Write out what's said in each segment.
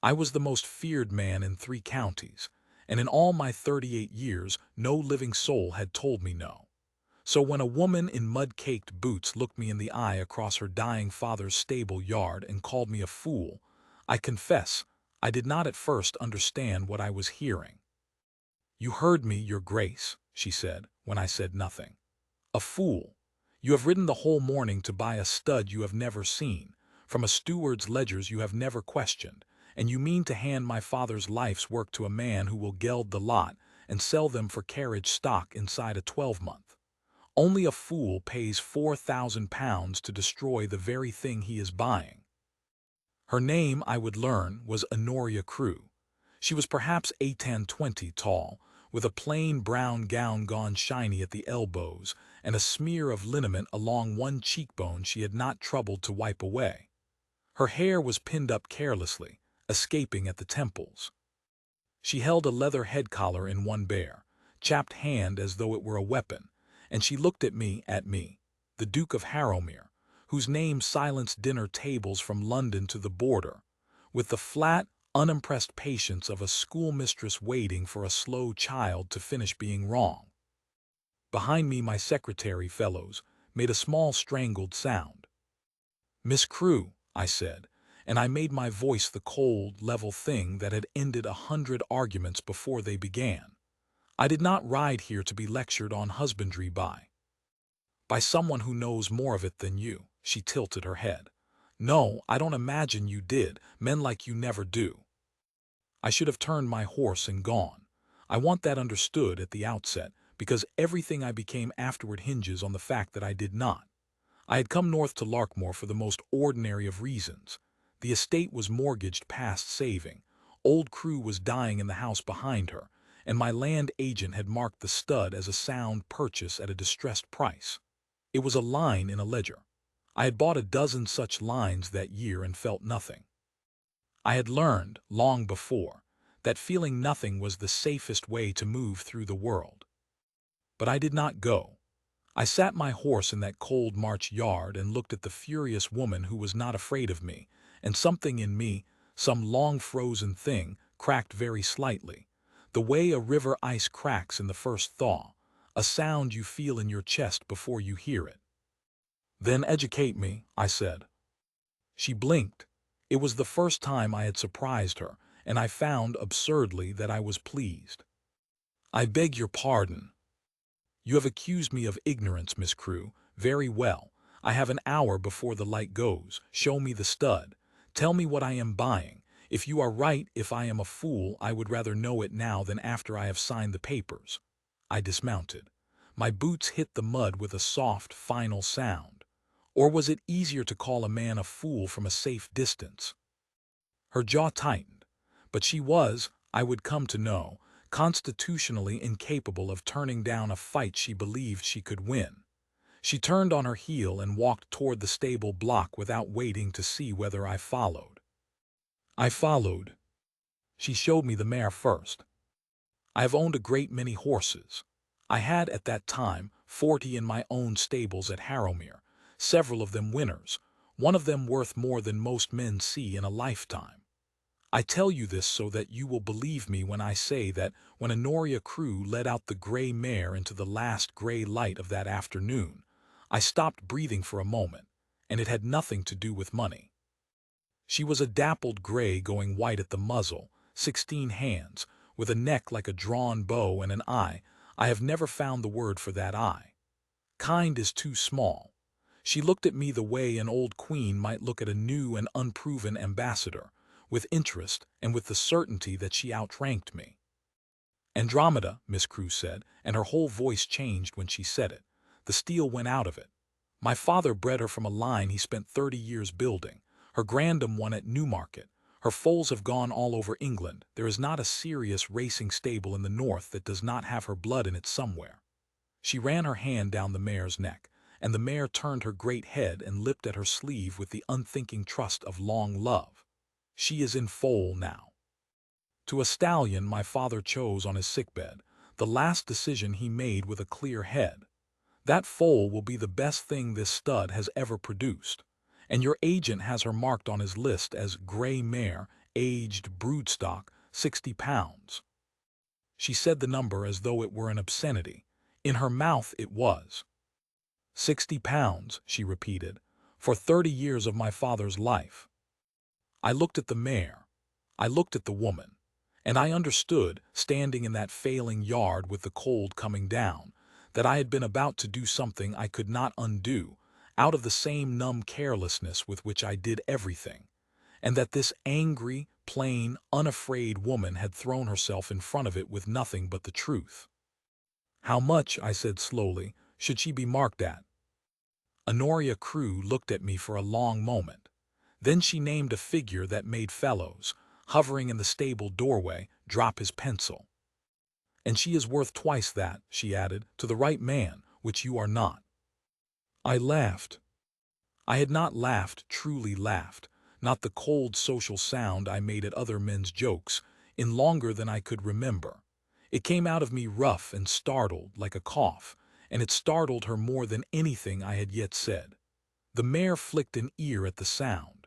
I was the most feared man in 3 counties, and in all my 38 years no living soul had told me no. So when a woman in mud-caked boots looked me in the eye across her dying father's stable yard and called me a fool, I confess I did not at first understand what I was hearing. "You heard me, your grace," she said, when I said nothing. "A fool. You have ridden the whole morning to buy a stud you have never seen, from a steward's ledgers you have never questioned, and you mean to hand my father's life's work to a man who will geld the lot and sell them for carriage stock inside a 12-month. Only a fool pays £4,000 to destroy the very thing he is buying." Her name, I would learn, was Honoria Crewe. She was perhaps 8'20" tall, with a plain brown gown gone shiny at the elbows and a smear of liniment along one cheekbone she had not troubled to wipe away. Her hair was pinned up carelessly, escaping at the temples. She held a leather head collar in one bare, chapped hand as though it were a weapon, and she looked at me, the Duke of Harrowmere, whose name silenced dinner tables from London to the border, with the flat, unimpressed patience of a schoolmistress waiting for a slow child to finish being wrong. Behind me my secretary fellows made a small strangled sound. "Miss Crewe," I said, and I made my voice the cold, level thing that had ended 100 arguments before they began. "I did not ride here to be lectured on husbandry by someone who knows more of it than you." She tilted her head. "No, I don't imagine you did. Men like you never do." I should have turned my horse and gone. I want that understood at the outset, because everything I became afterward hinges on the fact that I did not. I had come north to Larkmoor for the most ordinary of reasons. The estate was mortgaged past saving, old Crewe was dying in the house behind her, and my land agent had marked the stud as a sound purchase at a distressed price. It was a line in a ledger. I had bought a dozen such lines that year and felt nothing. I had learned, long before, that feeling nothing was the safest way to move through the world. But I did not go. I sat my horse in that cold March yard and looked at the furious woman who was not afraid of me, and something in me, some long-frozen thing, cracked very slightly, the way a river ice cracks in the first thaw, a sound you feel in your chest before you hear it. "Then educate me," I said. She blinked. It was the first time I had surprised her, and I found, absurdly, that I was pleased. "I beg your pardon. You have accused me of ignorance, Miss Crewe. Very well. I have an hour before the light goes. Show me the stud. Tell me what I am buying. If you are right, if I am a fool, I would rather know it now than after I have signed the papers." I dismounted. My boots hit the mud with a soft, final sound. Or was it easier to call a man a fool from a safe distance? Her jaw tightened, but she was, I would come to know, constitutionally incapable of turning down a fight she believed she could win. She turned on her heel and walked toward the stable block without waiting to see whether I followed. I followed. She showed me the mare first. I have owned a great many horses. I had, at that time, 40 in my own stables at Harrowmere, several of them winners, one of them worth more than most men see in a lifetime. I tell you this so that you will believe me when I say that when Honoria Crewe led out the gray mare into the last gray light of that afternoon, I stopped breathing for a moment, and it had nothing to do with money. She was a dappled gray going white at the muzzle, 16 hands, with a neck like a drawn bow and an eye. I have never found the word for that eye. Kind is too small. She looked at me the way an old queen might look at a new and unproven ambassador, with interest and with the certainty that she outranked me. "Andromeda," Miss Crewe said, and her whole voice changed when she said it. The steel went out of it. "My father bred her from a line he spent 30 years building. Her grandam won at Newmarket. Her foals have gone all over England. There is not a serious racing stable in the north that does not have her blood in it somewhere." She ran her hand down the mare's neck, and the mare turned her great head and lipped at her sleeve with the unthinking trust of long love. "She is in foal now." To a stallion my father chose on his sickbed, the last decision he made with a clear head. "That foal will be the best thing this stud has ever produced, and your agent has her marked on his list as gray mare aged broodstock, 60 pounds. She said the number as though it were an obscenity. In her mouth it was. 60 pounds, she repeated, for 30 years of my father's life. I looked at the mare. I looked at the woman. And I understood, standing in that failing yard with the cold coming down, that I had been about to do something I could not undo, out of the same numb carelessness with which I did everything, and that this angry, plain, unafraid woman had thrown herself in front of it with nothing but the truth. "How much," I said slowly, "should she be marked at?" Honoria Crew looked at me for a long moment. Then she named a figure that made Fellows, hovering in the stable doorway, drop his pencil. "And she is worth twice that," she added, "to the right man, which you are not." I laughed. I had not laughed, truly laughed, not the cold social sound I made at other men's jokes, in longer than I could remember. It came out of me rough and startled, like a cough, and it startled her more than anything I had yet said. The mare flicked an ear at the sound.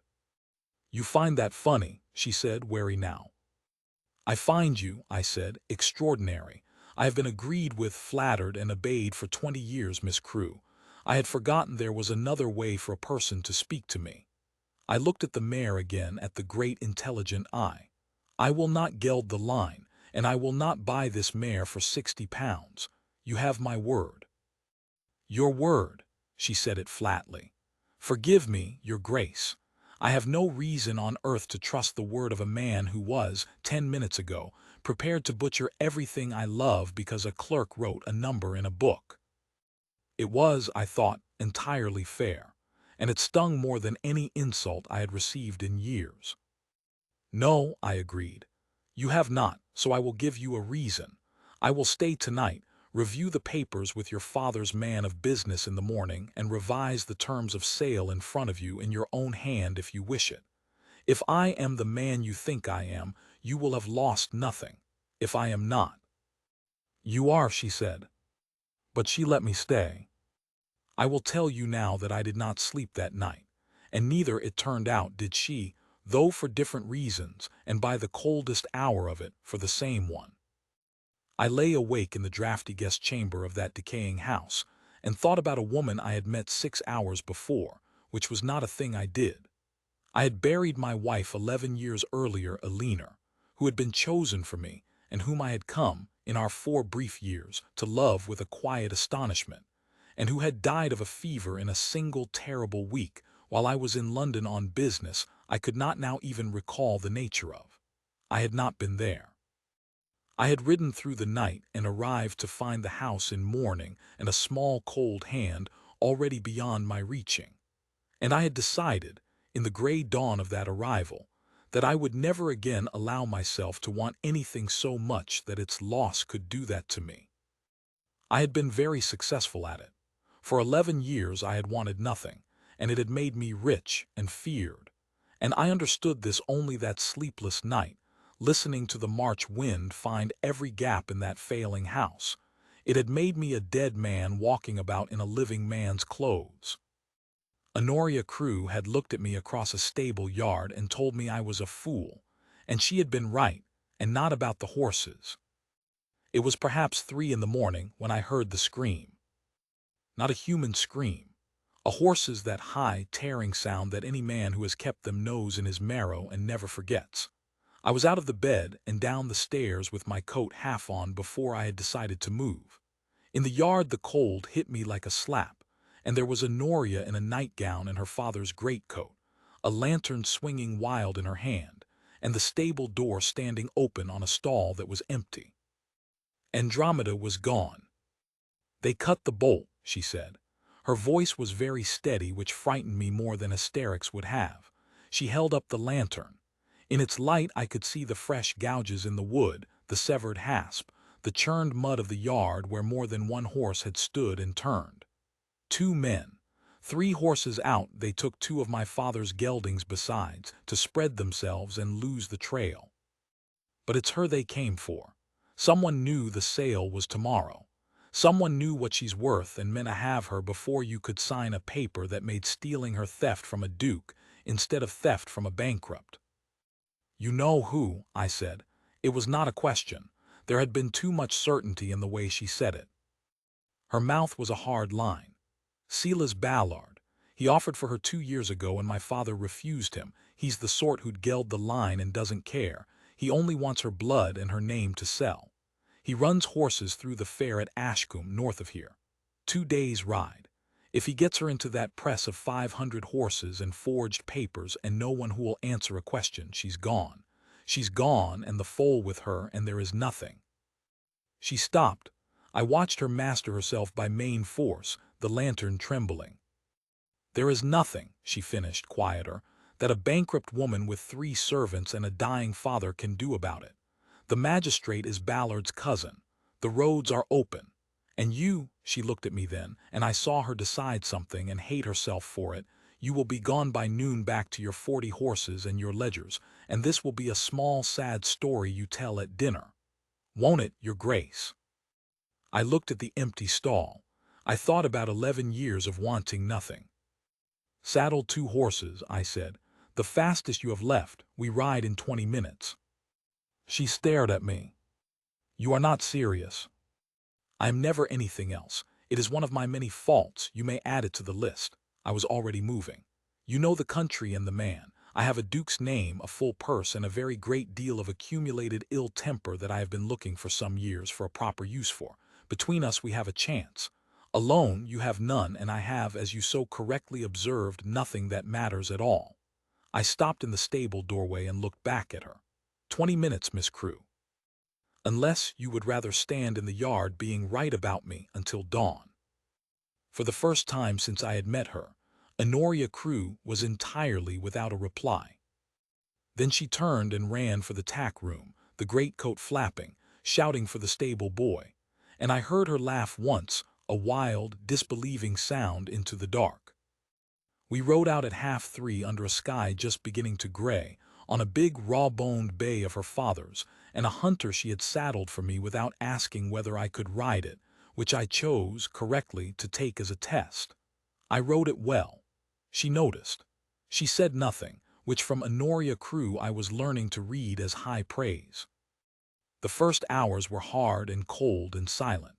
"You find that funny," she said, wary now. "I find you," I said, "extraordinary. I have been agreed with, flattered, and obeyed for 20 years, Miss Crew. I had forgotten there was another way for a person to speak to me." I looked at the mare again, at the great intelligent eye. "I will not geld the line, and I will not buy this mare for 60 pounds. You have my word." "Your word," she said it flatly. "Forgive me, your grace. I have no reason on earth to trust the word of a man who was, 10 minutes ago, prepared to butcher everything I love because a clerk wrote a number in a book." It was, I thought, entirely fair, and it stung more than any insult I had received in years. "No," I agreed. "You have not, so I will give you a reason. I will stay tonight, review the papers with your father's man of business in the morning, and revise the terms of sale in front of you in your own hand if you wish it. If I am the man you think I am, you will have lost nothing. If I am not—" "You are," she said. But she let me stay. I will tell you now that I did not sleep that night, and neither, it turned out, did she, though for different reasons, and by the coldest hour of it, for the same one. I lay awake in the draughty guest chamber of that decaying house, and thought about a woman I had met 6 hours before, which was not a thing I did. I had buried my wife 11 years earlier, Eleanor, who had been chosen for me, and whom I had come, in our 4 brief years, to love with a quiet astonishment, and who had died of a fever in a single terrible week, while I was in London on business I could not now even recall the nature of. I had not been there. I had ridden through the night and arrived to find the house in mourning and a small cold hand already beyond my reaching. And I had decided, in the gray dawn of that arrival, that I would never again allow myself to want anything so much that its loss could do that to me. I had been very successful at it. For 11 years I had wanted nothing, and it had made me rich and feared. And I understood this only that sleepless night, listening to the March wind find every gap in that failing house. It had made me a dead man walking about in a living man's clothes. Honoria Crew had looked at me across a stable yard and told me I was a fool, and she had been right, and not about the horses. It was perhaps 3 in the morning when I heard the scream. Not a human scream. A horse's that high, tearing sound that any man who has kept them knows in his marrow and never forgets. I was out of the bed and down the stairs with my coat half on before I had decided to move. In the yard the cold hit me like a slap, and there was Honoria in a nightgown and her father's greatcoat, a lantern swinging wild in her hand, and the stable door standing open on a stall that was empty. Andromeda was gone. "They cut the bolt," she said. Her voice was very steady, which frightened me more than hysterics would have. She held up the lantern. In its light I could see the fresh gouges in the wood, the severed hasp, the churned mud of the yard where more than one horse had stood and turned. 2 men. 3 horses out, they took 2 of my father's geldings besides, to spread themselves and lose the trail. But it's her they came for. Someone knew the sale was tomorrow. Someone knew what she's worth and meant to have her before you could sign a paper that made stealing her theft from a duke instead of theft from a bankrupt. You know who, I said. It was not a question. There had been too much certainty in the way she said it. Her mouth was a hard line. Silas Ballard. He offered for her 2 years ago and my father refused him. He's the sort who'd geld the line and doesn't care. He only wants her blood and her name to sell. He runs horses through the fair at Ashcombe, north of here. 2 days' ride. If he gets her into that press of 500 horses and forged papers and no one who will answer a question, she's gone. She's gone and the foal with her, and there is nothing. She stopped. I watched her master herself by main force, the lantern trembling. There is nothing, she finished, quieter, that a bankrupt woman with 3 servants and a dying father can do about it. The magistrate is Ballard's cousin. The roads are open. And you, she looked at me then, and I saw her decide something and hate herself for it, you will be gone by noon back to your 40 horses and your ledgers, and this will be a small sad story you tell at dinner. Won't it, your grace? I looked at the empty stall. I thought about 11 years of wanting nothing. Saddle 2 horses, I said. The fastest you have left. We ride in 20 minutes. She stared at me. You are not serious. I am never anything else. It is one of my many faults. You may add it to the list. I was already moving. You know the country and the man. I have a duke's name, a full purse, and a very great deal of accumulated ill temper that I have been looking for some years for a proper use for. Between us we have a chance. Alone you have none, and I have, as you so correctly observed, nothing that matters at all. I stopped in the stable doorway and looked back at her. 20 minutes, Miss Crewe. Unless you would rather stand in the yard being right about me until dawn. For the first time since I had met her, Honoria Crewe was entirely without a reply. Then she turned and ran for the tack room, the greatcoat flapping, shouting for the stable boy, and I heard her laugh once, a wild, disbelieving sound into the dark. We rode out at 2:30 under a sky just beginning to gray, on a big raw-boned bay of her father's, and a hunter she had saddled for me without asking whether I could ride it, which I chose, correctly, to take as a test. I rode it well. She noticed. She said nothing, which from Honoria Crewe I was learning to read as high praise. The first hours were hard and cold and silent.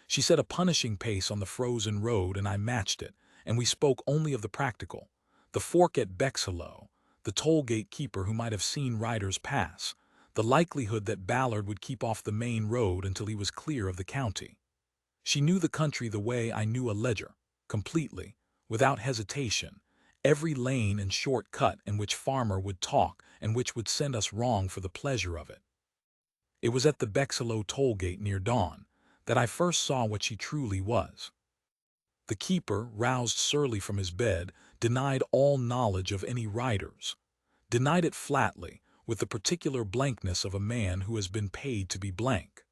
She set a punishing pace on the frozen road and I matched it, and we spoke only of the practical, the fork at Bexhill, the toll-gate keeper who might have seen riders pass, the likelihood that Ballard would keep off the main road until he was clear of the county. She knew the country the way I knew a ledger, completely, without hesitation, every lane and short cut in which farmer would talk and which would send us wrong for the pleasure of it. It was at the Bexhill toll-gate near dawn that I first saw what she truly was. The keeper, roused surly from his bed, denied all knowledge of any riders, denied it flatly, with the particular blankness of a man who has been paid to be blank.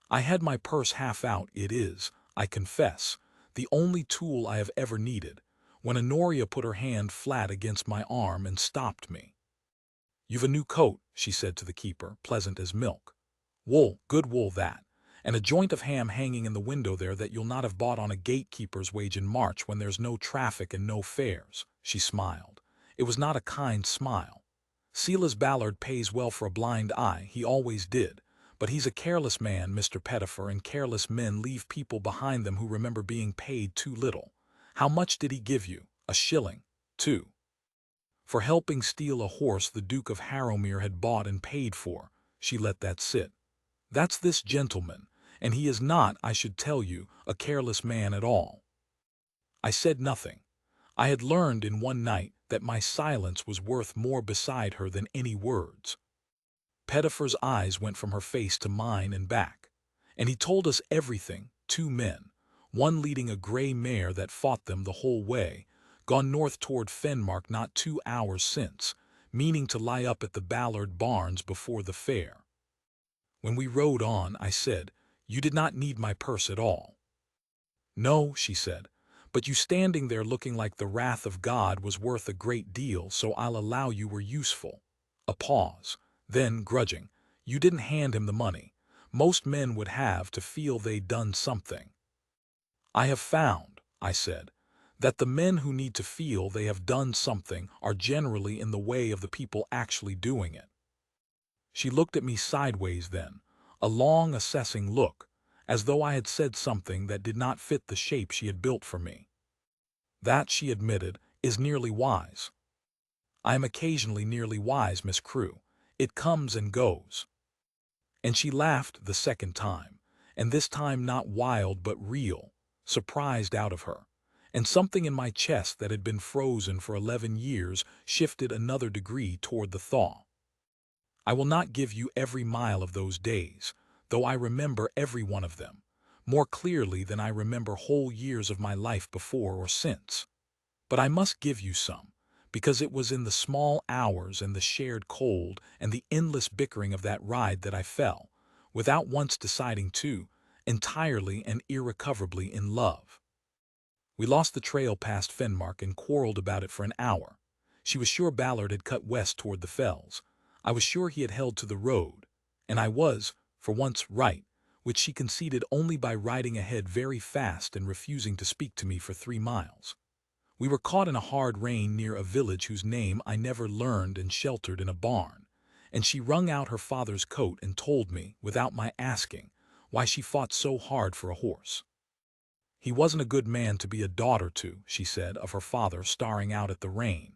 I had my purse half out. It is, I confess, the only tool I have ever needed, when Honoria put her hand flat against my arm and stopped me. You've a new coat, she said to the keeper, pleasant as milk. Wool, good wool that, and a joint of ham hanging in the window there that you'll not have bought on a gatekeeper's wage in March when there's no traffic and no fares. She smiled. It was not a kind smile. Silas Ballard pays well for a blind eye, he always did. But he's a careless man, Mr. Pettifer, and careless men leave people behind them who remember being paid too little. How much did he give you? A shilling. 2. For helping steal a horse the Duke of Harrowmere had bought and paid for. She let that sit. That's this gentleman, and he is not, I should tell you, a careless man at all. I said nothing. I had learned in one night that my silence was worth more beside her than any words. Pettifer's eyes went from her face to mine and back, and he told us everything. 2 men, one leading a gray mare that fought them the whole way, gone north toward Fenmark not 2 hours since, meaning to lie up at the Ballard barns before the fair. When we rode on, I said, you did not need my purse at all. No, she said, but you standing there looking like the wrath of God was worth a great deal, so I'll allow you were useful. A pause. Then, grudging, you didn't hand him the money. Most men would have to feel they'd done something. I have found, I said, that the men who need to feel they have done something are generally in the way of the people actually doing it. She looked at me sideways then, a long, assessing look, as though I had said something that did not fit the shape she had built for me. That, she admitted, is nearly wise. I am occasionally nearly wise, Miss Crewe. It comes and goes. And she laughed the second time, and this time not wild but real, surprised out of her. And something in my chest that had been frozen for 11 years shifted another degree toward the thaw. I will not give you every mile of those days, though I remember every one of them, more clearly than I remember whole years of my life before or since. But I must give you some, because it was in the small hours and the shared cold and the endless bickering of that ride that I fell, without once deciding to, entirely and irrecoverably in love. We lost the trail past Fenmark and quarreled about it for an hour. She was sure Ballard had cut west toward the fells. I was sure he had held to the road, and I was, for once, right, which she conceded only by riding ahead very fast and refusing to speak to me for 3 miles. We were caught in a hard rain near a village whose name I never learned and sheltered in a barn, and she wrung out her father's coat and told me, without my asking, why she fought so hard for a horse. He wasn't a good man to be a daughter to, she said, of her father staring out at the rain.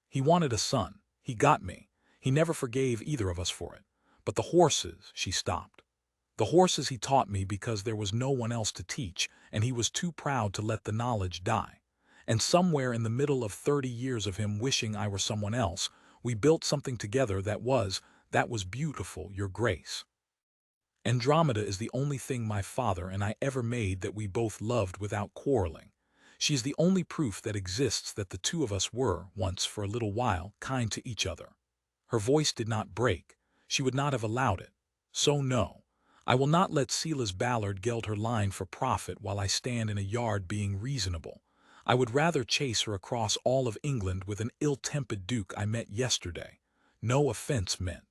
He wanted a son. He got me. He never forgave either of us for it. But the horses, she stopped. The horses he taught me because there was no one else to teach, and he was too proud to let the knowledge die. And somewhere in the middle of 30 years of him wishing I were someone else, we built something together that was beautiful, Your Grace. Andromeda is the only thing my father and I ever made that we both loved without quarreling. She is the only proof that exists that the two of us were, once for a little while, kind to each other. Her voice did not break. She would not have allowed it. So no, I will not let Silas Ballard geld her line for profit while I stand in a yard being reasonable. I would rather chase her across all of England with an ill-tempered duke I met yesterday. No offense meant.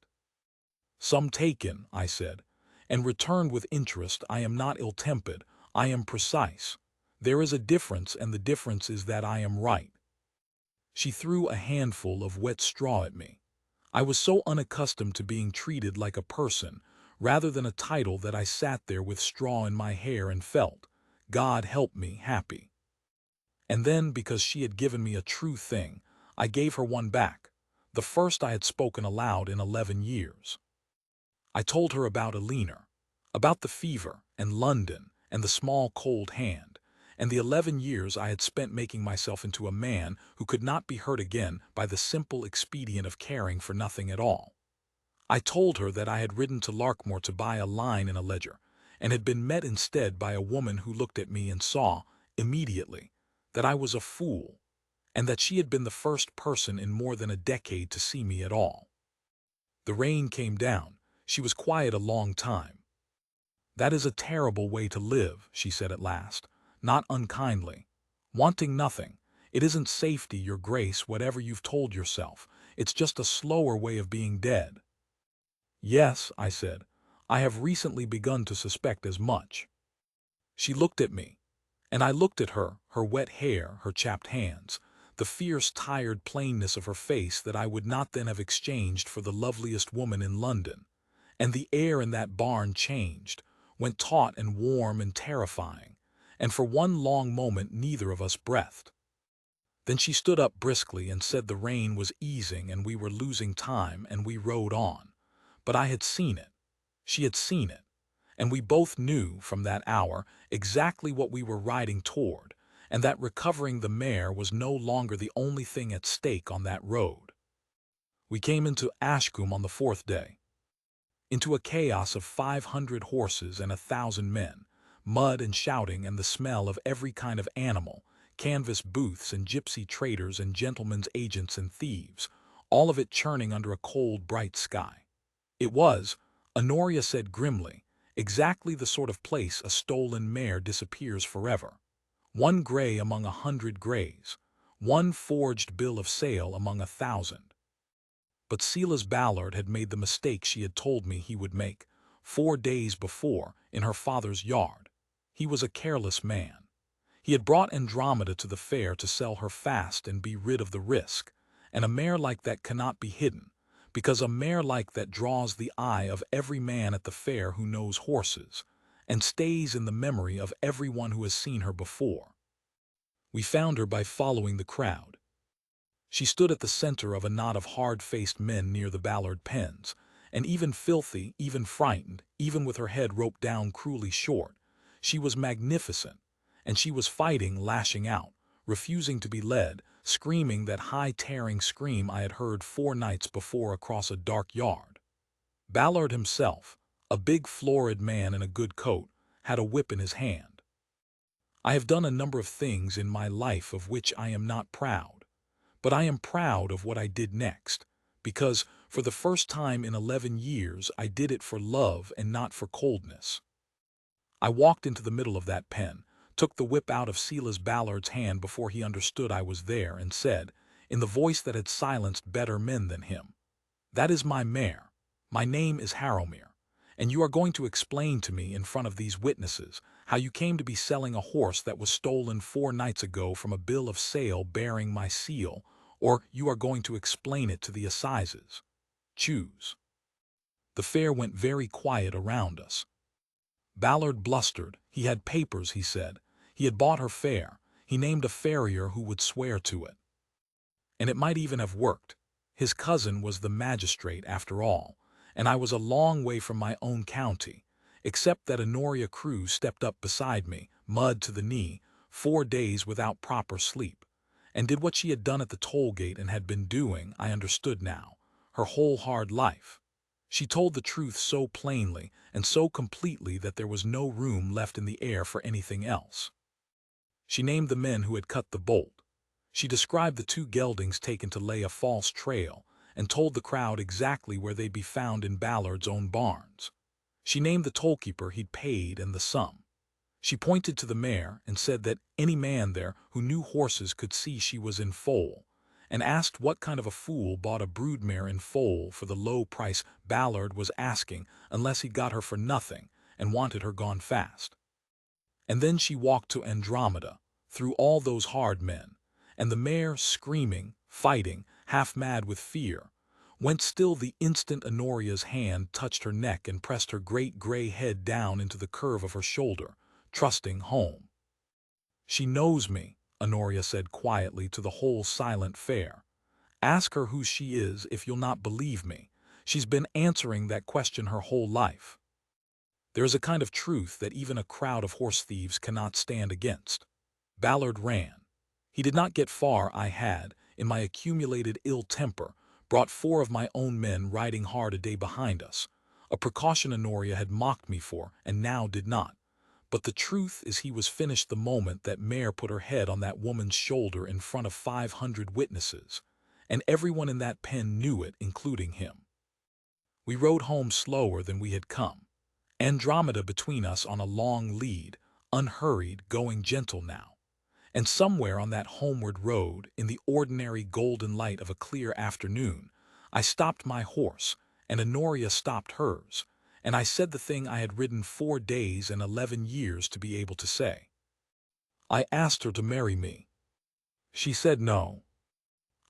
Some taken, I said, and returned with interest. I am not ill-tempered, I am precise. There is a difference, and the difference is that I am right. She threw a handful of wet straw at me. I was so unaccustomed to being treated like a person, rather than a title, that I sat there with straw in my hair and felt, God help me, happy. And then, because she had given me a true thing, I gave her one back, the first I had spoken aloud in 11 years. I told her about Eleanor, about the fever, and London, and the small cold hand, and the 11 years I had spent making myself into a man who could not be hurt again by the simple expedient of caring for nothing at all. I told her that I had ridden to Larkmoor to buy a line in a ledger, and had been met instead by a woman who looked at me and saw, immediately, that I was a fool, and that she had been the first person in more than a decade to see me at all. The rain came down. She was quiet a long time. That is a terrible way to live, she said at last, not unkindly. Wanting nothing. It isn't safety, Your Grace, whatever you've told yourself. It's just a slower way of being dead. Yes, I said. I have recently begun to suspect as much. She looked at me, and I looked at her, her wet hair, her chapped hands, the fierce, tired plainness of her face that I would not then have exchanged for the loveliest woman in London. And the air in that barn changed, went taut and warm and terrifying, and for one long moment neither of us breathed. Then she stood up briskly and said the rain was easing and we were losing time, and we rode on. But I had seen it. She had seen it. And we both knew, from that hour, exactly what we were riding toward, and that recovering the mare was no longer the only thing at stake on that road. We came into Ashcombe on the 4th day. Into a chaos of 500 horses and 1,000 men, mud and shouting and the smell of every kind of animal, canvas booths and gypsy traders and gentlemen's agents and thieves, all of it churning under a cold, bright sky. It was, Honoria said grimly, exactly the sort of place a stolen mare disappears forever. One gray among 100 grays, one forged bill of sale among 1,000. But Silas Ballard had made the mistake she had told me he would make, 4 days before, in her father's yard. He was a careless man. He had brought Andromeda to the fair to sell her fast and be rid of the risk, and a mare like that cannot be hidden, because a mare like that draws the eye of every man at the fair who knows horses, and stays in the memory of everyone who has seen her before. We found her by following the crowd. She stood at the center of a knot of hard-faced men near the Ballard pens, and even filthy, even frightened, even with her head roped down cruelly short, she was magnificent, and she was fighting, lashing out, refusing to be led, screaming that high-tearing scream I had heard 4 nights before across a dark yard. Ballard himself, a big florid man in a good coat, had a whip in his hand. I have done a number of things in my life of which I am not proud, but I am proud of what I did next, because for the first time in 11 years I did it for love and not for coldness. I walked into the middle of that pen, took the whip out of Silas Ballard's hand before he understood I was there, and said, in the voice that had silenced better men than him, "That is my mare. My name is Harrowmere, and you are going to explain to me in front of these witnesses how you came to be selling a horse that was stolen 4 nights ago from a bill of sale bearing my seal, or you are going to explain it to the assizes. Choose." The fair went very quiet around us. Ballard blustered. He had papers, he said. He had bought her fair. He named a farrier who would swear to it. And it might even have worked. His cousin was the magistrate, after all, and I was a long way from my own county, except that Honoria Cruz stepped up beside me, mud to the knee, 4 days without proper sleep, and did what she had done at the toll gate and had been doing, I understood now, her whole hard life. She told the truth so plainly and so completely that there was no room left in the air for anything else. She named the men who had cut the bolt. She described the 2 geldings taken to lay a false trail, and told the crowd exactly where they'd be found in Ballard's own barns. She named the tollkeeper he'd paid and the sum. She pointed to the mare and said that any man there who knew horses could see she was in foal, and asked what kind of a fool bought a broodmare in foal for the low price Ballard was asking unless he got her for nothing and wanted her gone fast. And then she walked to Andromeda, through all those hard men, and the mare, screaming, fighting, half mad with fear, went still the instant Honoria's hand touched her neck and pressed her great gray head down into the curve of her shoulder, trusting home. "She knows me," Honoria said quietly to the whole silent fair. "Ask her who she is if you'll not believe me. She's been answering that question her whole life." There is a kind of truth that even a crowd of horse thieves cannot stand against. Ballard ran. He did not get far. I had, in my accumulated ill temper, brought 4 of my own men riding hard a day behind us, a precaution Honoria had mocked me for and now did not. But the truth is he was finished the moment that mare put her head on that woman's shoulder in front of 500 witnesses, and everyone in that pen knew it, including him. We rode home slower than we had come, Andromeda between us on a long lead, unhurried, going gentle now. And somewhere on that homeward road, in the ordinary golden light of a clear afternoon, I stopped my horse, and Honoria stopped hers, and I said the thing I had ridden 4 days and 11 years to be able to say. I asked her to marry me. She said no.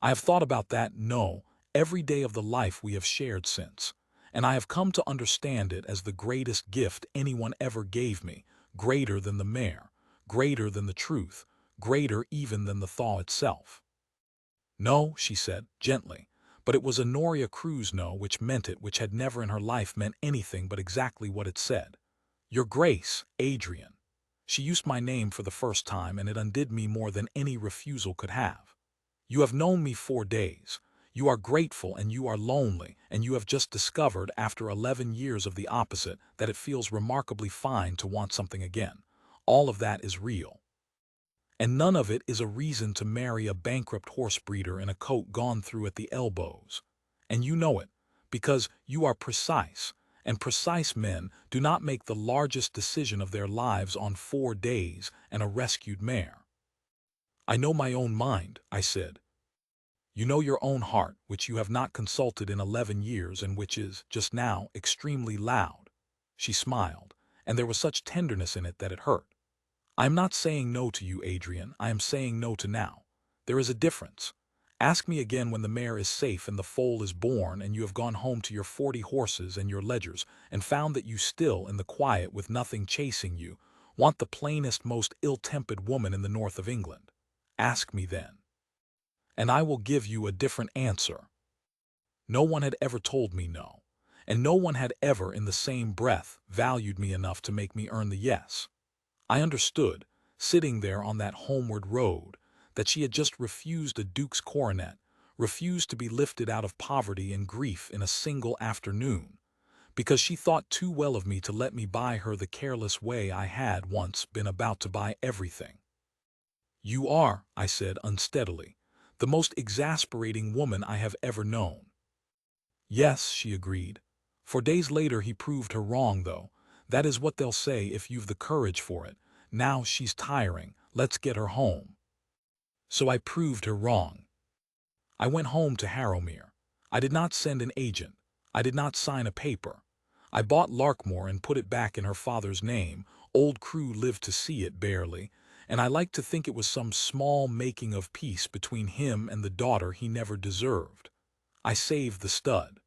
I have thought about that no every day of the life we have shared since, and I have come to understand it as the greatest gift anyone ever gave me, greater than the mare, greater than the truth, greater even than the thaw itself. "No," she said, gently, but it was Honoria Cruz no which meant it, which had never in her life meant anything but exactly what it said. "Your Grace, Adrian." She used my name for the first time, and it undid me more than any refusal could have. "You have known me 4 days. You are grateful and you are lonely, and you have just discovered, after 11 years of the opposite, that it feels remarkably fine to want something again. All of that is real. And none of it is a reason to marry a bankrupt horse breeder in a coat gone through at the elbows. And you know it, because you are precise, and precise men do not make the largest decision of their lives on 4 days and a rescued mare." "I know my own mind," I said. "You know your own heart, which you have not consulted in 11 years and which is, just now, extremely loud." She smiled, and there was such tenderness in it that it hurt. "I am not saying no to you, Adrian. I am saying no to now. There is a difference. Ask me again when the mare is safe and the foal is born and you have gone home to your 40 horses and your ledgers and found that you still, in the quiet with nothing chasing you, want the plainest, most ill-tempered woman in the north of England. Ask me then, and I will give you a different answer. No one had ever told me no, and no one had ever in the same breath valued me enough to make me earn the yes. I understood, sitting there on that homeward road, that she had just refused a duke's coronet, refused to be lifted out of poverty and grief in a single afternoon, because she thought too well of me to let me buy her the careless way I had once been about to buy everything. "You are," I said unsteadily, "the most exasperating woman I have ever known." "Yes," she agreed. For days later he proved her wrong, though. That is what they'll say if you've the courage for it. Now she's tiring, let's get her home. So I proved her wrong. I went home to Harrowmere. I did not send an agent. I did not sign a paper. I bought Larkmore and put it back in her father's name. Old Crewe lived to see it barely, and I like to think it was some small making of peace between him and the daughter he never deserved. I saved the stud.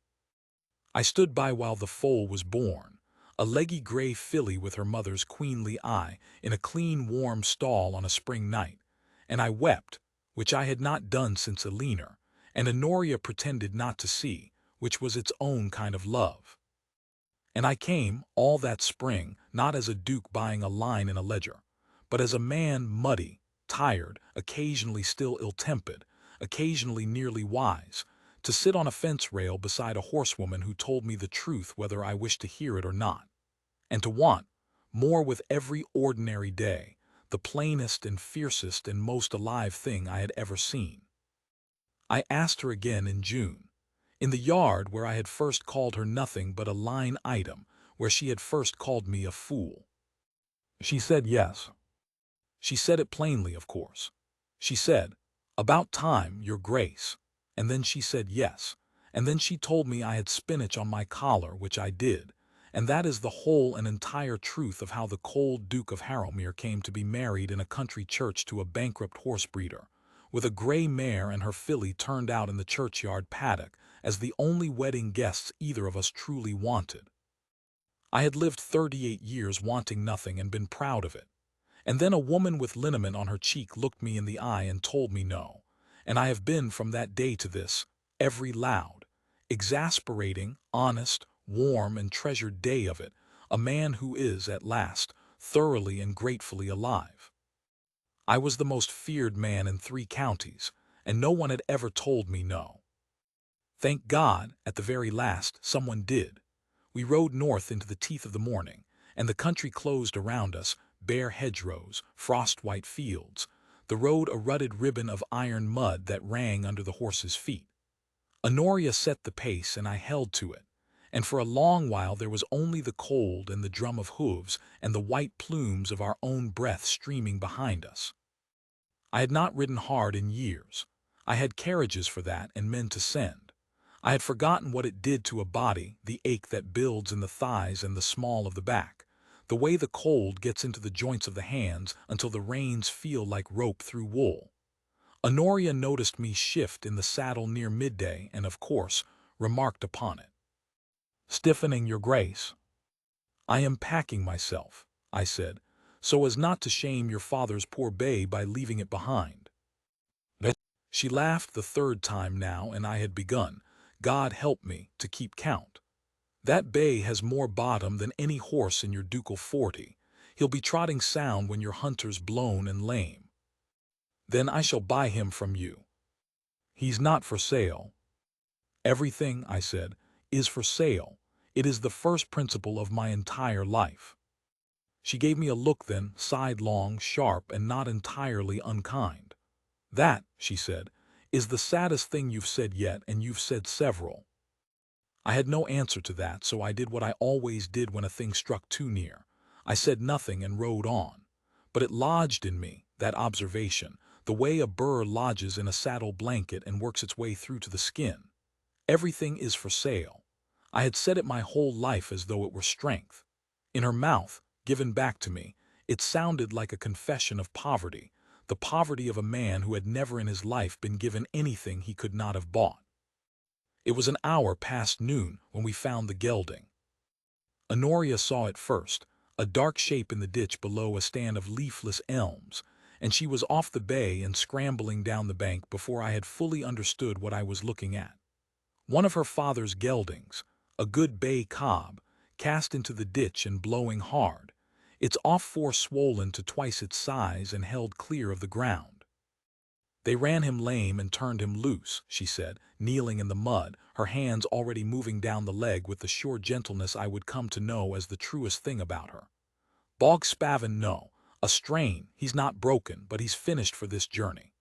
I stood by while the foal was born, a leggy gray filly with her mother's queenly eye, in a clean warm stall on a spring night, and I wept, which I had not done since Eleanor, and Honoria pretended not to see, which was its own kind of love. And I came, all that spring, not as a duke buying a line in a ledger, but as a man muddy, tired, occasionally still ill-tempered, occasionally nearly wise, to sit on a fence rail beside a horsewoman who told me the truth whether I wished to hear it or not, and to want, more with every ordinary day, the plainest and fiercest and most alive thing I had ever seen. I asked her again in June, in the yard where I had first called her nothing but a line item, where she had first called me a fool. She said yes. She said it plainly, of course. She said, "About time, Your Grace." And then she said yes. And then she told me I had spinach on my collar, which I did. And that is the whole and entire truth of how the cold Duke of Harrowmere came to be married in a country church to a bankrupt horse breeder, with a gray mare and her filly turned out in the churchyard paddock as the only wedding guests either of us truly wanted. I had lived 38 years wanting nothing and been proud of it. And then a woman with liniment on her cheek looked me in the eye and told me no. And I have been from that day to this, every loud, exasperating, honest, warm and treasured day of it, a man who is, at last, thoroughly and gratefully alive. I was the most feared man in 3 counties, and no one had ever told me no. Thank God, at the very last, someone did. We rode north into the teeth of the morning, and the country closed around us, bare hedgerows, frost-white fields, the road a rutted ribbon of iron mud that rang under the horses' feet. Honoria set the pace and I held to it, and for a long while there was only the cold and the drum of hooves and the white plumes of our own breath streaming behind us. I had not ridden hard in years. I had carriages for that and men to send. I had forgotten what it did to a body, the ache that builds in the thighs and the small of the back, the way the cold gets into the joints of the hands until the reins feel like rope through wool. Honoria noticed me shift in the saddle near midday and, of course, remarked upon it. "Stiffening, Your Grace." "I am packing myself," I said, "so as not to shame your father's poor bay by leaving it behind." She laughed the 3rd time now, and I had begun, God help me, to keep count. "That bay has more bottom than any horse in your ducal 40. He'll be trotting sound when your hunter's blown and lame. Then I shall buy him from you." "He's not for sale." "Everything," I said, "is for sale. It is the first principle of my entire life." She gave me a look then, sidelong, sharp, and not entirely unkind. "That," she said, "is the saddest thing you've said yet, and you've said several." I had no answer to that, so I did what I always did when a thing struck too near. I said nothing and rode on. But it lodged in me, that observation, the way a burr lodges in a saddle blanket and works its way through to the skin. Everything is for sale. I had said it my whole life as though it were strength. In her mouth, given back to me, it sounded like a confession of poverty, the poverty of a man who had never in his life been given anything he could not have bought. It was an hour past noon when we found the gelding. Honoria saw it first, a dark shape in the ditch below a stand of leafless elms, and she was off the bay and scrambling down the bank before I had fully understood what I was looking at. One of her father's geldings, a good bay cob, cast into the ditch and blowing hard, its off-fore swollen to twice its size and held clear of the ground. They ran him lame and turned him loose, she said, kneeling in the mud, her hands already moving down the leg with the sure gentleness I would come to know as the truest thing about her. Bog spavin no, a strain, he's not broken, but he's finished for this journey.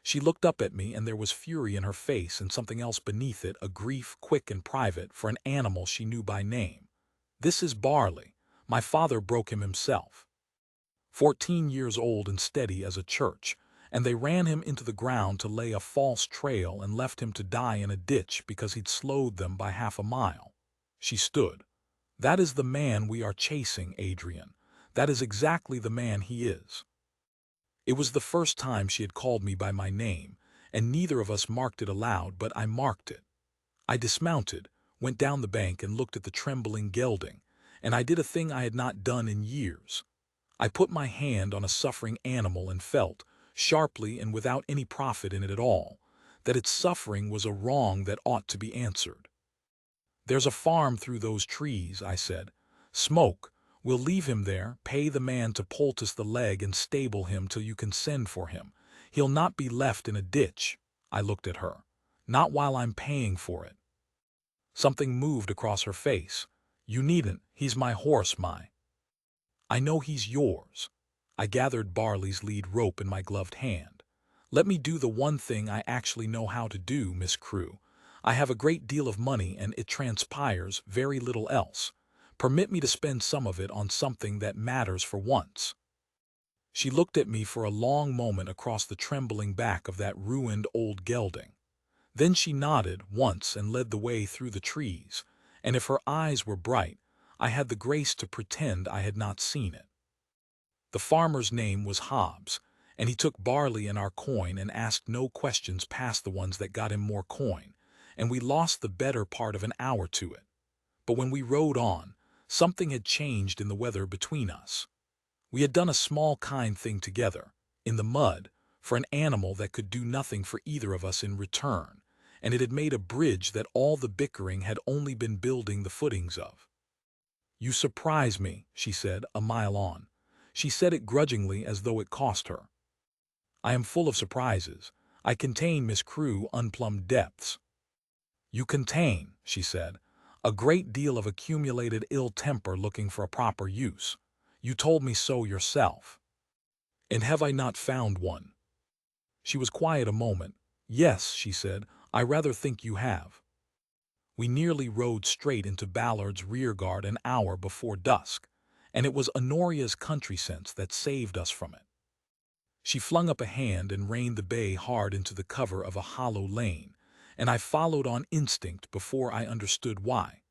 She looked up at me and there was fury in her face and something else beneath it, a grief quick and private for an animal she knew by name. This is Barley. My father broke him himself. 14 years old and steady as a church, and they ran him into the ground to lay a false trail and left him to die in a ditch because he'd slowed them by half a mile. She stood. That is the man we are chasing, Adrian. That is exactly the man he is. It was the first time she had called me by my name, and neither of us marked it aloud, but I marked it. I dismounted, went down the bank and looked at the trembling gelding, and I did a thing I had not done in years. I put my hand on a suffering animal and felt, sharply and without any profit in it at all, that its suffering was a wrong that ought to be answered. There's a farm through those trees, I said. Smoke. We'll leave him there, pay the man to poultice the leg and stable him till you can send for him. He'll not be left in a ditch. I looked at her. Not while I'm paying for it. Something moved across her face. You needn't. He's my horse, I know he's yours. I gathered Barley's lead rope in my gloved hand. Let me do the one thing I actually know how to do, Miss Crewe. I have a great deal of money and it transpires very little else. Permit me to spend some of it on something that matters for once. She looked at me for a long moment across the trembling back of that ruined old gelding. Then she nodded once and led the way through the trees, and if her eyes were bright, I had the grace to pretend I had not seen it. The farmer's name was Hobbs, and he took Barley and our coin and asked no questions past the ones that got him more coin, and we lost the better part of an hour to it. But when we rode on, something had changed in the weather between us. We had done a small kind thing together, in the mud, for an animal that could do nothing for either of us in return, and it had made a bridge that all the bickering had only been building the footings of. You surprise me, she said, a mile on. She said it grudgingly as though it cost her. I am full of surprises. I contain, Miss Crewe, unplumbed depths. You contain, she said, a great deal of accumulated ill temper looking for a proper use. You told me so yourself. And have I not found one? She was quiet a moment. Yes, she said, I rather think you have. We nearly rode straight into Ballard's rearguard an hour before dusk, and it was Honoria's country sense that saved us from it. She flung up a hand and reined the bay hard into the cover of a hollow lane, and I followed on instinct before I understood why.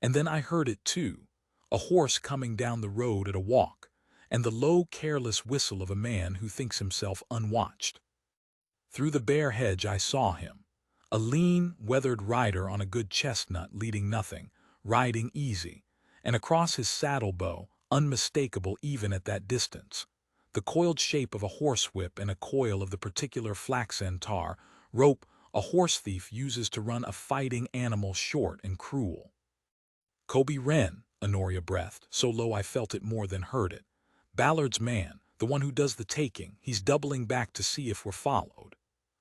And then I heard it too, a horse coming down the road at a walk, and the low, careless whistle of a man who thinks himself unwatched. Through the bare hedge I saw him, a lean, weathered rider on a good chestnut leading nothing, riding easy, and across his saddle bow, unmistakable even at that distance, the coiled shape of a horsewhip and a coil of the particular flaxen tar rope a horse thief uses to run a fighting animal short and cruel. Kobe Wren, Honoria breathed, so low I felt it more than heard it. Ballard's man, the one who does the taking, he's doubling back to see if we're followed.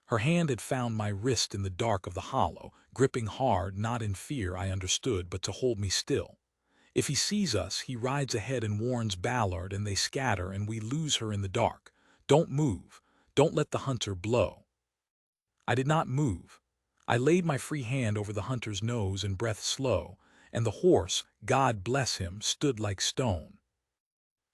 Her hand had found my wrist in the dark of the hollow, gripping hard, not in fear, I understood, but to hold me still. If he sees us, he rides ahead and warns Ballard, and they scatter, and we lose her in the dark. Don't move. Don't let the hunter blow. I did not move. I laid my free hand over the hunter's nose and breath slow, and the horse, God bless him, stood like stone.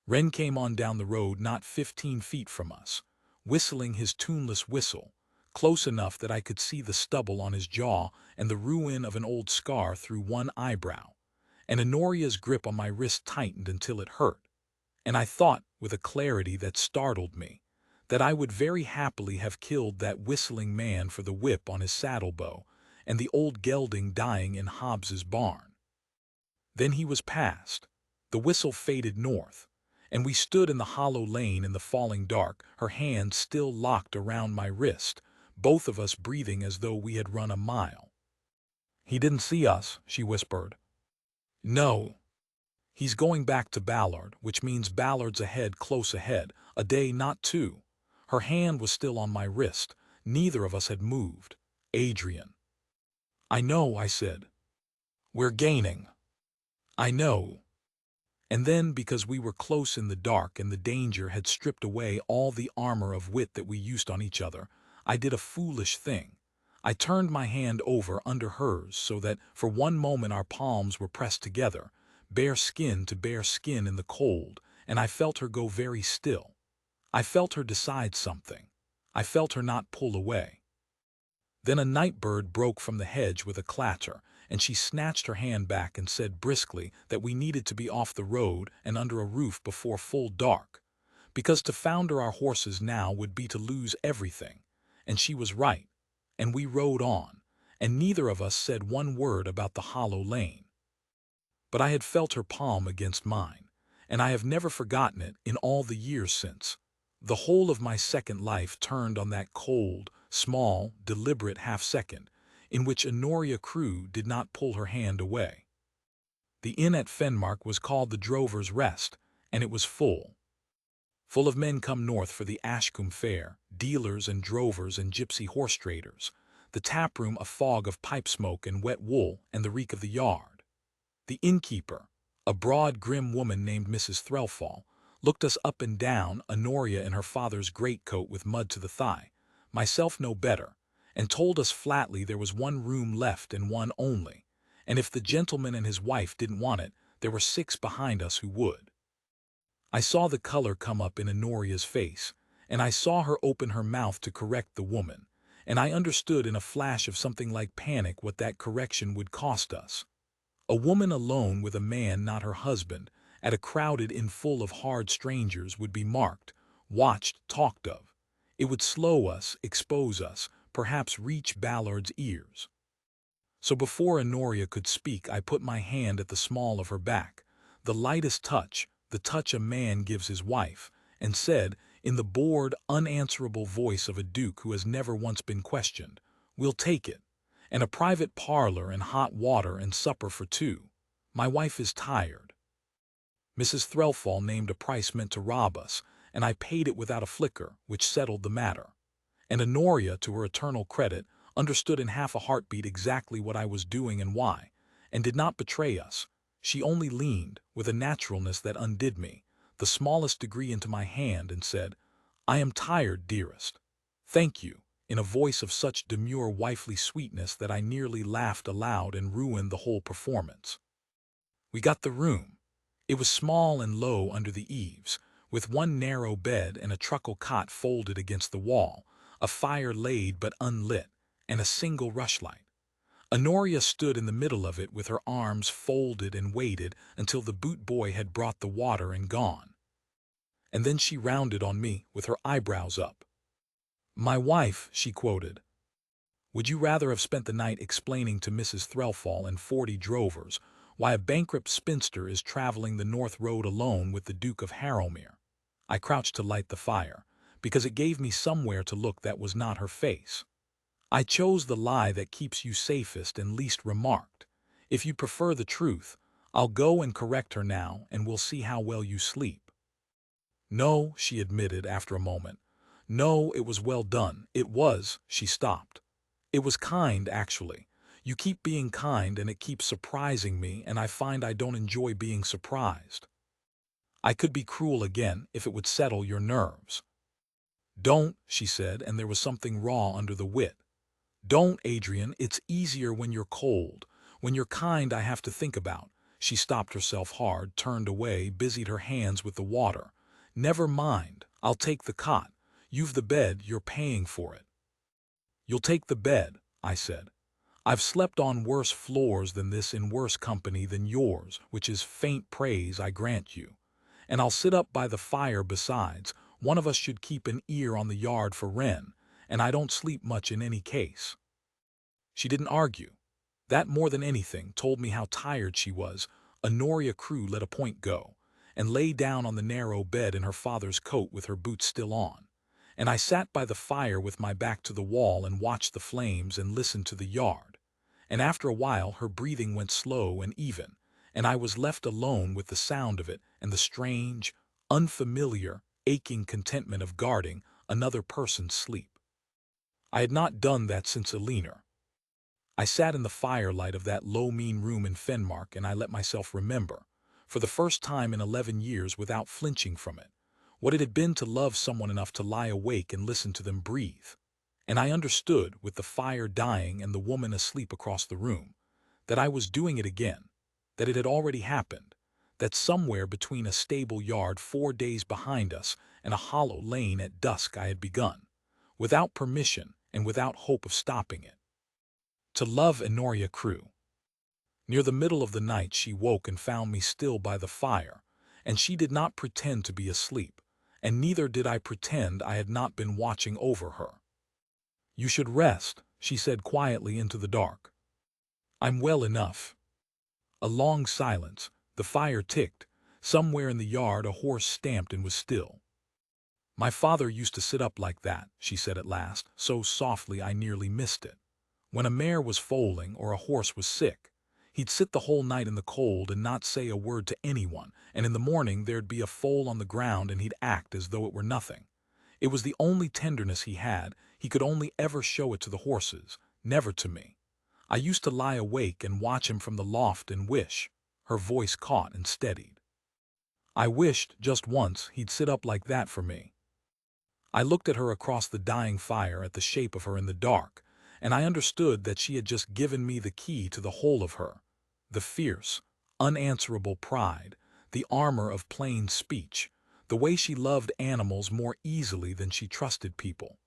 Wren came on down the road not 15 feet from us, whistling his tuneless whistle, close enough that I could see the stubble on his jaw and the ruin of an old scar through one eyebrow, and Honoria's grip on my wrist tightened until it hurt, and I thought, with a clarity that startled me, that I would very happily have killed that whistling man for the whip on his saddle-bow, and the old gelding dying in Hobbs's barn. Then he was past. The whistle faded north, and we stood in the hollow lane in the falling dark, her hand still locked around my wrist, both of us breathing as though we had run a mile. "He didn't see us," she whispered. "No. He's going back to Ballard, which means Ballard's ahead, close ahead, a day, not two." Her hand was still on my wrist. Neither of us had moved. "Adrian." "I know," I said. "We're gaining." "I know." And then, because we were close in the dark and the danger had stripped away all the armor of wit that we used on each other, I did a foolish thing. I turned my hand over under hers so that for one moment our palms were pressed together, bare skin to bare skin in the cold, and I felt her go very still. I felt her decide something. I felt her not pull away. Then a night bird broke from the hedge with a clatter, and she snatched her hand back and said briskly that we needed to be off the road and under a roof before full dark, because to founder our horses now would be to lose everything. And she was right, and we rode on, and neither of us said one word about the hollow lane. But I had felt her palm against mine, and I have never forgotten it in all the years since. The whole of my second life turned on that cold, small, deliberate half-second, in which Honoria Crewe did not pull her hand away. The inn at Fenmark was called the Drover's Rest, and it was full. Full of men come north for the Ashcombe Fair, dealers and drovers and gypsy horse traders, the taproom a fog of pipe smoke and wet wool and the reek of the yard. The innkeeper, a broad, grim woman named Mrs. Threlfall, looked us up and down, Honoria in her father's greatcoat with mud to the thigh, myself no better, and told us flatly there was one room left and one only, and if the gentleman and his wife didn't want it, there were 6 behind us who would. I saw the color come up in Honoria's face, and I saw her open her mouth to correct the woman, and I understood in a flash of something like panic what that correction would cost us. A woman alone with a man not her husband, at a crowded inn full of hard strangers, would be marked, watched, talked of. It would slow us, expose us, perhaps reach Ballard's ears. So before Honoria could speak, I put my hand at the small of her back, the lightest touch, the touch a man gives his wife, and said, in the bored, unanswerable voice of a duke who has never once been questioned, "We'll take it. And a private parlor and hot water and supper for 2. My wife is tired." Mrs. Threlfall named a price meant to rob us, and I paid it without a flicker, which settled the matter. And Honoria, to her eternal credit, understood in half a heartbeat exactly what I was doing and why, and did not betray us. She only leaned, with a naturalness that undid me, the smallest degree into my hand and said, "I am tired, dearest." "Thank you," in a voice of such demure wifely sweetness that I nearly laughed aloud and ruined the whole performance. We got the room. It was small and low under the eaves, with one narrow bed and a truckle cot folded against the wall, a fire laid but unlit, and a single rushlight. Honoria stood in the middle of it with her arms folded and waited until the boot boy had brought the water and gone. And then she rounded on me with her eyebrows up. "My wife," she quoted. "Would you rather have spent the night explaining to Mrs. Threlfall and 40 drovers why a bankrupt spinster is traveling the North Road alone with the Duke of Harrowmere?" I crouched to light the fire, because it gave me somewhere to look that was not her face. "I chose the lie that keeps you safest and least remarked. If you prefer the truth, I'll go and correct her now, and we'll see how well you sleep." "No," she admitted after a moment. "No, it was well done. It was—" she stopped. "It was kind, actually. You keep being kind, and it keeps surprising me, and I find I don't enjoy being surprised. I could be cruel again if it would settle your nerves." "Don't," she said, and there was something raw under the wit. "Don't, Adrian. It's easier when you're cold. When you're kind, I have to think about." She stopped herself hard, turned away, busied her hands with the water. "Never mind. I'll take the cot. You've the bed. You're paying for it." "You'll take the bed," I said. "I've slept on worse floors than this in worse company than yours, which is faint praise, I grant you. And I'll sit up by the fire besides, One of us should keep an ear on the yard for Wren, and I don't sleep much in any case." She didn't argue. That more than anything told me how tired she was. Honoria Crew let a point go, and lay down on the narrow bed in her father's coat with her boots still on. And I sat by the fire with my back to the wall and watched the flames and listened to the yard. And after a while her breathing went slow and even, and I was left alone with the sound of it and the strange, unfamiliar, aching contentment of guarding another person's sleep. I had not done that since Eleanor. I sat in the firelight of that low mean room in Fenmark and I let myself remember, for the first time in 11 years without flinching from it, what it had been to love someone enough to lie awake and listen to them breathe. And I understood, with the fire dying and the woman asleep across the room, that I was doing it again, that it had already happened, that somewhere between a stable yard 4 days behind us and a hollow lane at dusk I had begun, without permission and without hope of stopping it, to love Honoria Crew. Near the middle of the night she woke and found me still by the fire, and she did not pretend to be asleep, and neither did I pretend I had not been watching over her. "You should rest," she said quietly into the dark. "I'm well enough." A long silence. The fire ticked. Somewhere in the yard a horse stamped and was still. "My father used to sit up like that," she said at last, so softly I nearly missed it. "When a mare was foaling or a horse was sick, he'd sit the whole night in the cold and not say a word to anyone, and in the morning there'd be a foal on the ground and he'd act as though it were nothing. It was the only tenderness he had. He could only ever show it to the horses, never to me. I used to lie awake and watch him from the loft and wish," her voice caught and steadied, "I wished, just once, he'd sit up like that for me." I looked at her across the dying fire, at the shape of her in the dark, and I understood that she had just given me the key to the whole of her, the fierce, unanswerable pride, the armor of plain speech, the way she loved animals more easily than she trusted people.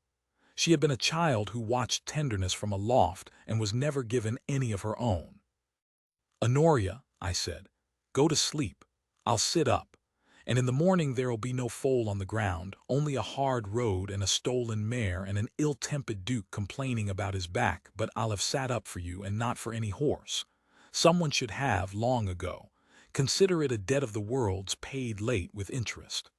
She had been a child who watched tenderness from a loft and was never given any of her own. "Honoria," I said, "go to sleep. I'll sit up. And in the morning there'll be no foal on the ground, only a hard road and a stolen mare and an ill-tempered duke complaining about his back, but I'll have sat up for you and not for any horse. Someone should have, long ago. Consider it a debt of the world's paid late with interest."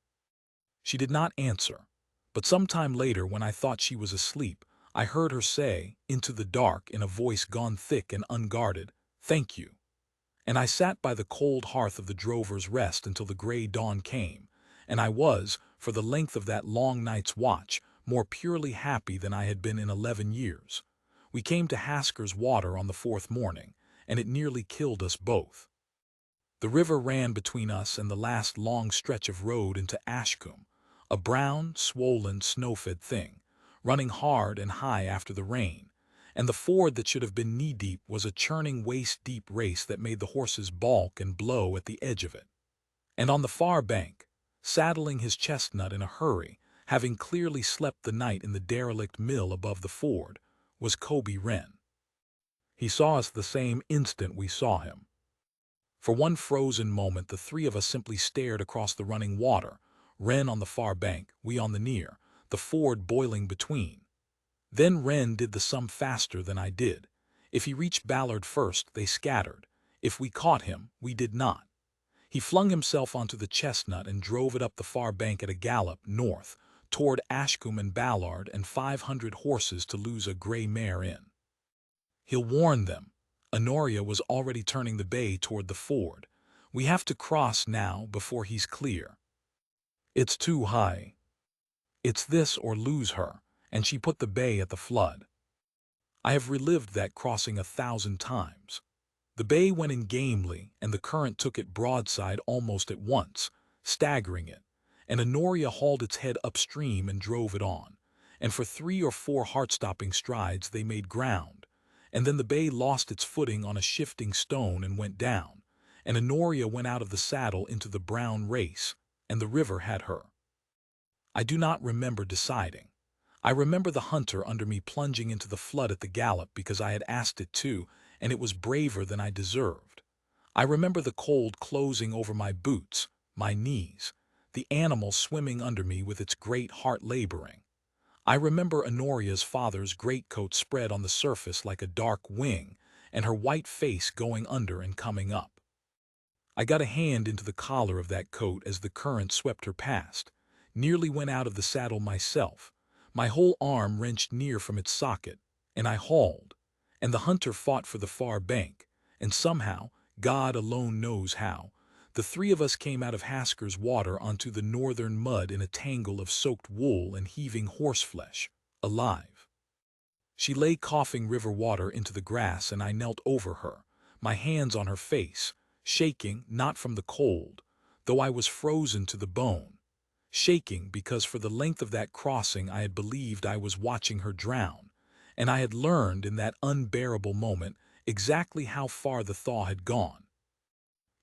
She did not answer, but some time later, when I thought she was asleep, I heard her say, into the dark, in a voice gone thick and unguarded, "Thank you." And I sat by the cold hearth of the Drover's Rest until the gray dawn came, and I was, for the length of that long night's watch, more purely happy than I had been in 11 years. We came to Hasker's Water on the 4th morning, and it nearly killed us both. The river ran between us and the last long stretch of road into Ashcombe, a brown, swollen, snow-fed thing, running hard and high after the rain, and the ford that should have been knee-deep was a churning waist-deep race that made the horses balk and blow at the edge of it. And on the far bank, saddling his chestnut in a hurry, having clearly slept the night in the derelict mill above the ford, was Kobe Wren. He saw us the same instant we saw him. For one frozen moment the three of us simply stared across the running water, Wren on the far bank, we on the near, the ford boiling between. Then Wren did the sum faster than I did. If he reached Ballard first, they scattered. If we caught him, we did not. He flung himself onto the chestnut and drove it up the far bank at a gallop, north, toward Ashcombe and Ballard and 500 horses to lose a gray mare in. "He'll warn them." Honoria was already turning the bay toward the ford. "We have to cross now before he's clear. It's too high. It's this or lose her," and she put the bay at the flood. I have relived that crossing 1,000 times. The bay went in gamely, and the current took it broadside almost at once, staggering it, and Honoria hauled its head upstream and drove it on, and for 3 or 4 heart-stopping strides they made ground, and then the bay lost its footing on a shifting stone and went down, and Honoria went out of the saddle into the brown race, and the river had her. I do not remember deciding. I remember the hunter under me plunging into the flood at the gallop because I had asked it to, and it was braver than I deserved. I remember the cold closing over my boots, my knees, the animal swimming under me with its great heart laboring. I remember Honoria's father's greatcoat spread on the surface like a dark wing, and her white face going under and coming up. I got a hand into the collar of that coat as the current swept her past, nearly went out of the saddle myself, my whole arm wrenched near from its socket, and I hauled, and the hunter fought for the far bank, and somehow, God alone knows how, the three of us came out of Hasker's water onto the northern mud in a tangle of soaked wool and heaving horseflesh, alive. She lay coughing river water into the grass, and I knelt over her, my hands on her face, shaking not from the cold, though I was frozen to the bone, shaking because for the length of that crossing I had believed I was watching her drown, and I had learned in that unbearable moment exactly how far the thaw had gone.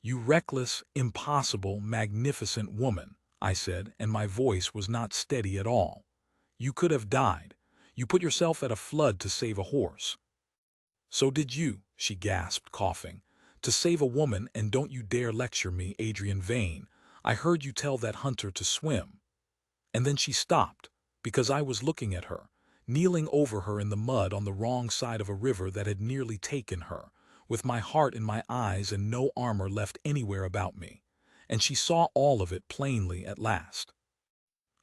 "You reckless, impossible, magnificent woman," I said, and my voice was not steady at all. "You could have died. You put yourself at a flood to save a horse." "So did you," she gasped, coughing. "To save a woman, and don't you dare lecture me, Adrian Vane. I heard you tell that hunter to swim." And then she stopped, because I was looking at her, kneeling over her in the mud on the wrong side of a river that had nearly taken her, with my heart in my eyes and no armor left anywhere about me. And she saw all of it plainly at last.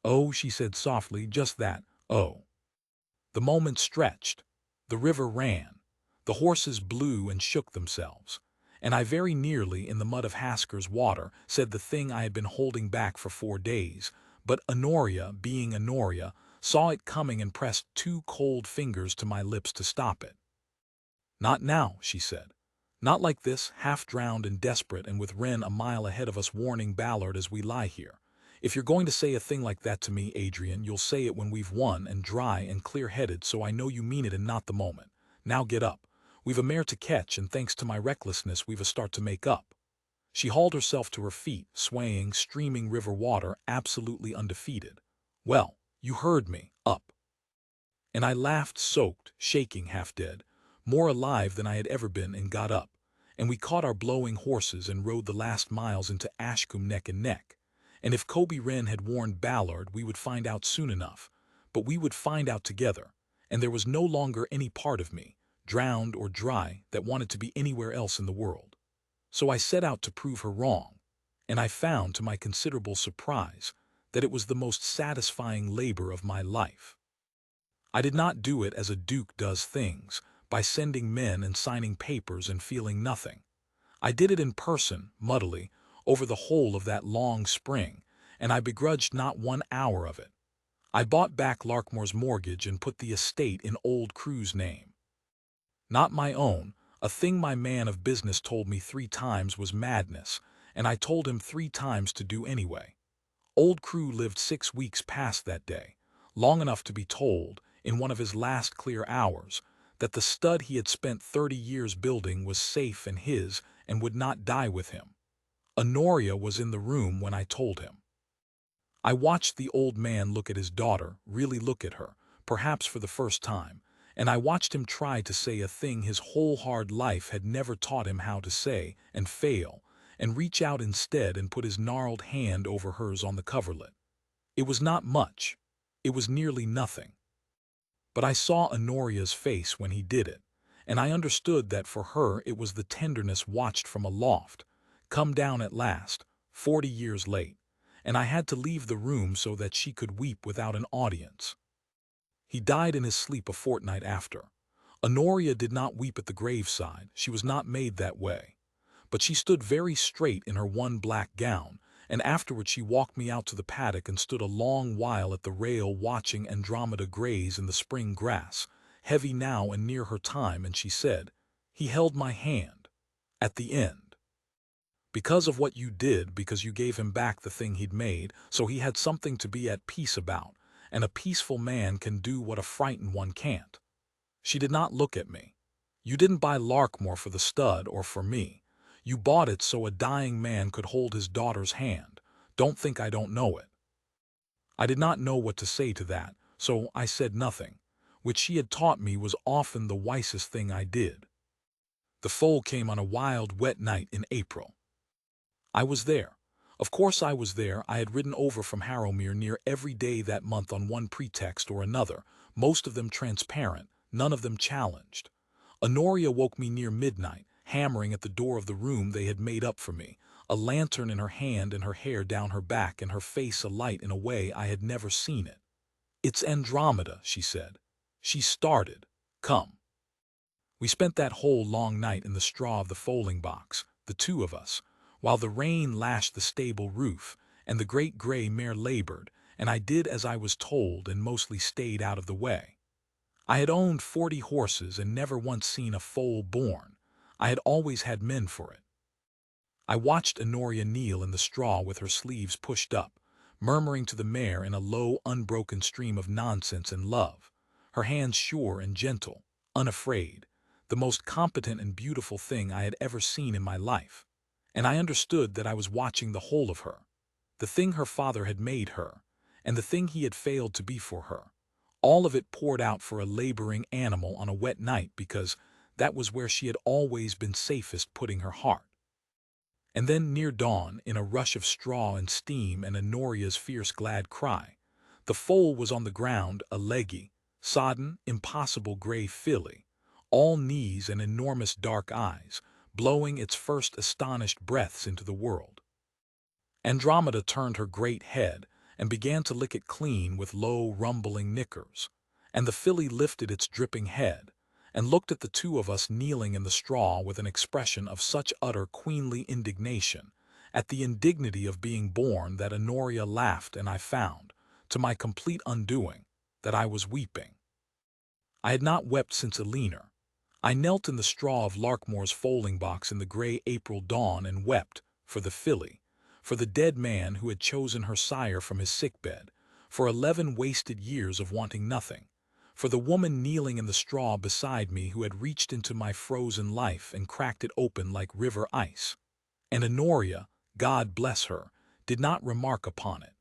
"Oh," she said softly, "just that, oh." The moment stretched. The river ran. The horses blew and shook themselves. And I very nearly, in the mud of Hasker's water, said the thing I had been holding back for 4 days, but Honoria, being Honoria, saw it coming and pressed 2 cold fingers to my lips to stop it. "Not now," she said. "Not like this, half-drowned and desperate, and with Wren a mile ahead of us warning Ballard as we lie here. If you're going to say a thing like that to me, Adrian, you'll say it when we've won and dry and clear-headed, so I know you mean it and not the moment. Now get up. We've a mare to catch, and thanks to my recklessness we've a start to make up." She hauled herself to her feet, swaying, streaming river water, absolutely undefeated. "Well, you heard me. Up." And I laughed, soaked, shaking, half-dead, more alive than I had ever been, and got up. And we caught our blowing horses and rode the last miles into Ashcombe neck and neck. And if Kobe Wren had warned Ballard, we would find out soon enough. But we would find out together, and there was no longer any part of me, drowned or dry, that wanted to be anywhere else in the world. So I set out to prove her wrong, and I found, to my considerable surprise, that it was the most satisfying labor of my life. I did not do it as a duke does things, by sending men and signing papers and feeling nothing. I did it in person, muddily, over the whole of that long spring, and I begrudged not 1 hour of it. I bought back Larkmore's mortgage and put the estate in old Crewe's name. Not my own, a thing my man of business told me 3 times was madness, and I told him 3 times to do anyway. Old Crewe lived 6 weeks past that day, long enough to be told, in one of his last clear hours, that the stud he had spent 30 years building was safe and his, and would not die with him. Honoria was in the room when I told him. I watched the old man look at his daughter, really look at her, perhaps for the first time, and I watched him try to say a thing his whole hard life had never taught him how to say, and fail, and reach out instead and put his gnarled hand over hers on the coverlet. It was not much. It was nearly nothing. But I saw Honoria's face when he did it, and I understood that for her it was the tenderness watched from aloft, come down at last, 40 years late, and I had to leave the room so that she could weep without an audience. He died in his sleep a fortnight after. Honoria did not weep at the graveside, she was not made that way. But she stood very straight in her one black gown, and afterward she walked me out to the paddock and stood a long while at the rail watching Andromeda graze in the spring grass, heavy now and near her time, and she said, "He held my hand. At the end. Because of what you did, because you gave him back the thing he'd made, so he had something to be at peace about, and a peaceful man can do what a frightened one can't." She did not look at me. "You didn't buy Larkmore for the stud or for me. You bought it so a dying man could hold his daughter's hand. Don't think I don't know it." I did not know what to say to that, so I said nothing, which she had taught me was often the wisest thing I did. The foal came on a wild, wet night in April. I was there. Of course I was there. I had ridden over from Harrowmere near every day that month on one pretext or another, most of them transparent, none of them challenged. Honoria woke me near midnight, hammering at the door of the room they had made up for me, a lantern in her hand and her hair down her back and her face alight in a way I had never seen it. "It's Andromeda," she said. "She started. Come." We spent that whole long night in the straw of the foaling box, the two of us, while the rain lashed the stable roof, and the great gray mare labored, and I did as I was told and mostly stayed out of the way. I had owned 40 horses and never once seen a foal born. I had always had men for it. I watched Honoria kneel in the straw with her sleeves pushed up, murmuring to the mare in a low, unbroken stream of nonsense and love, her hands sure and gentle, unafraid, the most competent and beautiful thing I had ever seen in my life. And I understood that I was watching the whole of her, the thing her father had made her, and the thing he had failed to be for her. All of it poured out for a laboring animal on a wet night because that was where she had always been safest putting her heart. And then near dawn, in a rush of straw and steam and Honoria's fierce glad cry, the foal was on the ground, a leggy, sodden, impossible gray filly, all knees and enormous dark eyes, blowing its first astonished breaths into the world. Andromeda turned her great head and began to lick it clean with low, rumbling nickers, and the filly lifted its dripping head and looked at the two of us kneeling in the straw with an expression of such utter queenly indignation at the indignity of being born that Honoria laughed, and I found, to my complete undoing, that I was weeping. I had not wept since Eleanor. I knelt in the straw of Larkmore's foaling box in the gray April dawn and wept for the filly, for the dead man who had chosen her sire from his sickbed, for 11 wasted years of wanting nothing, for the woman kneeling in the straw beside me who had reached into my frozen life and cracked it open like river ice. And Honoria, God bless her, did not remark upon it.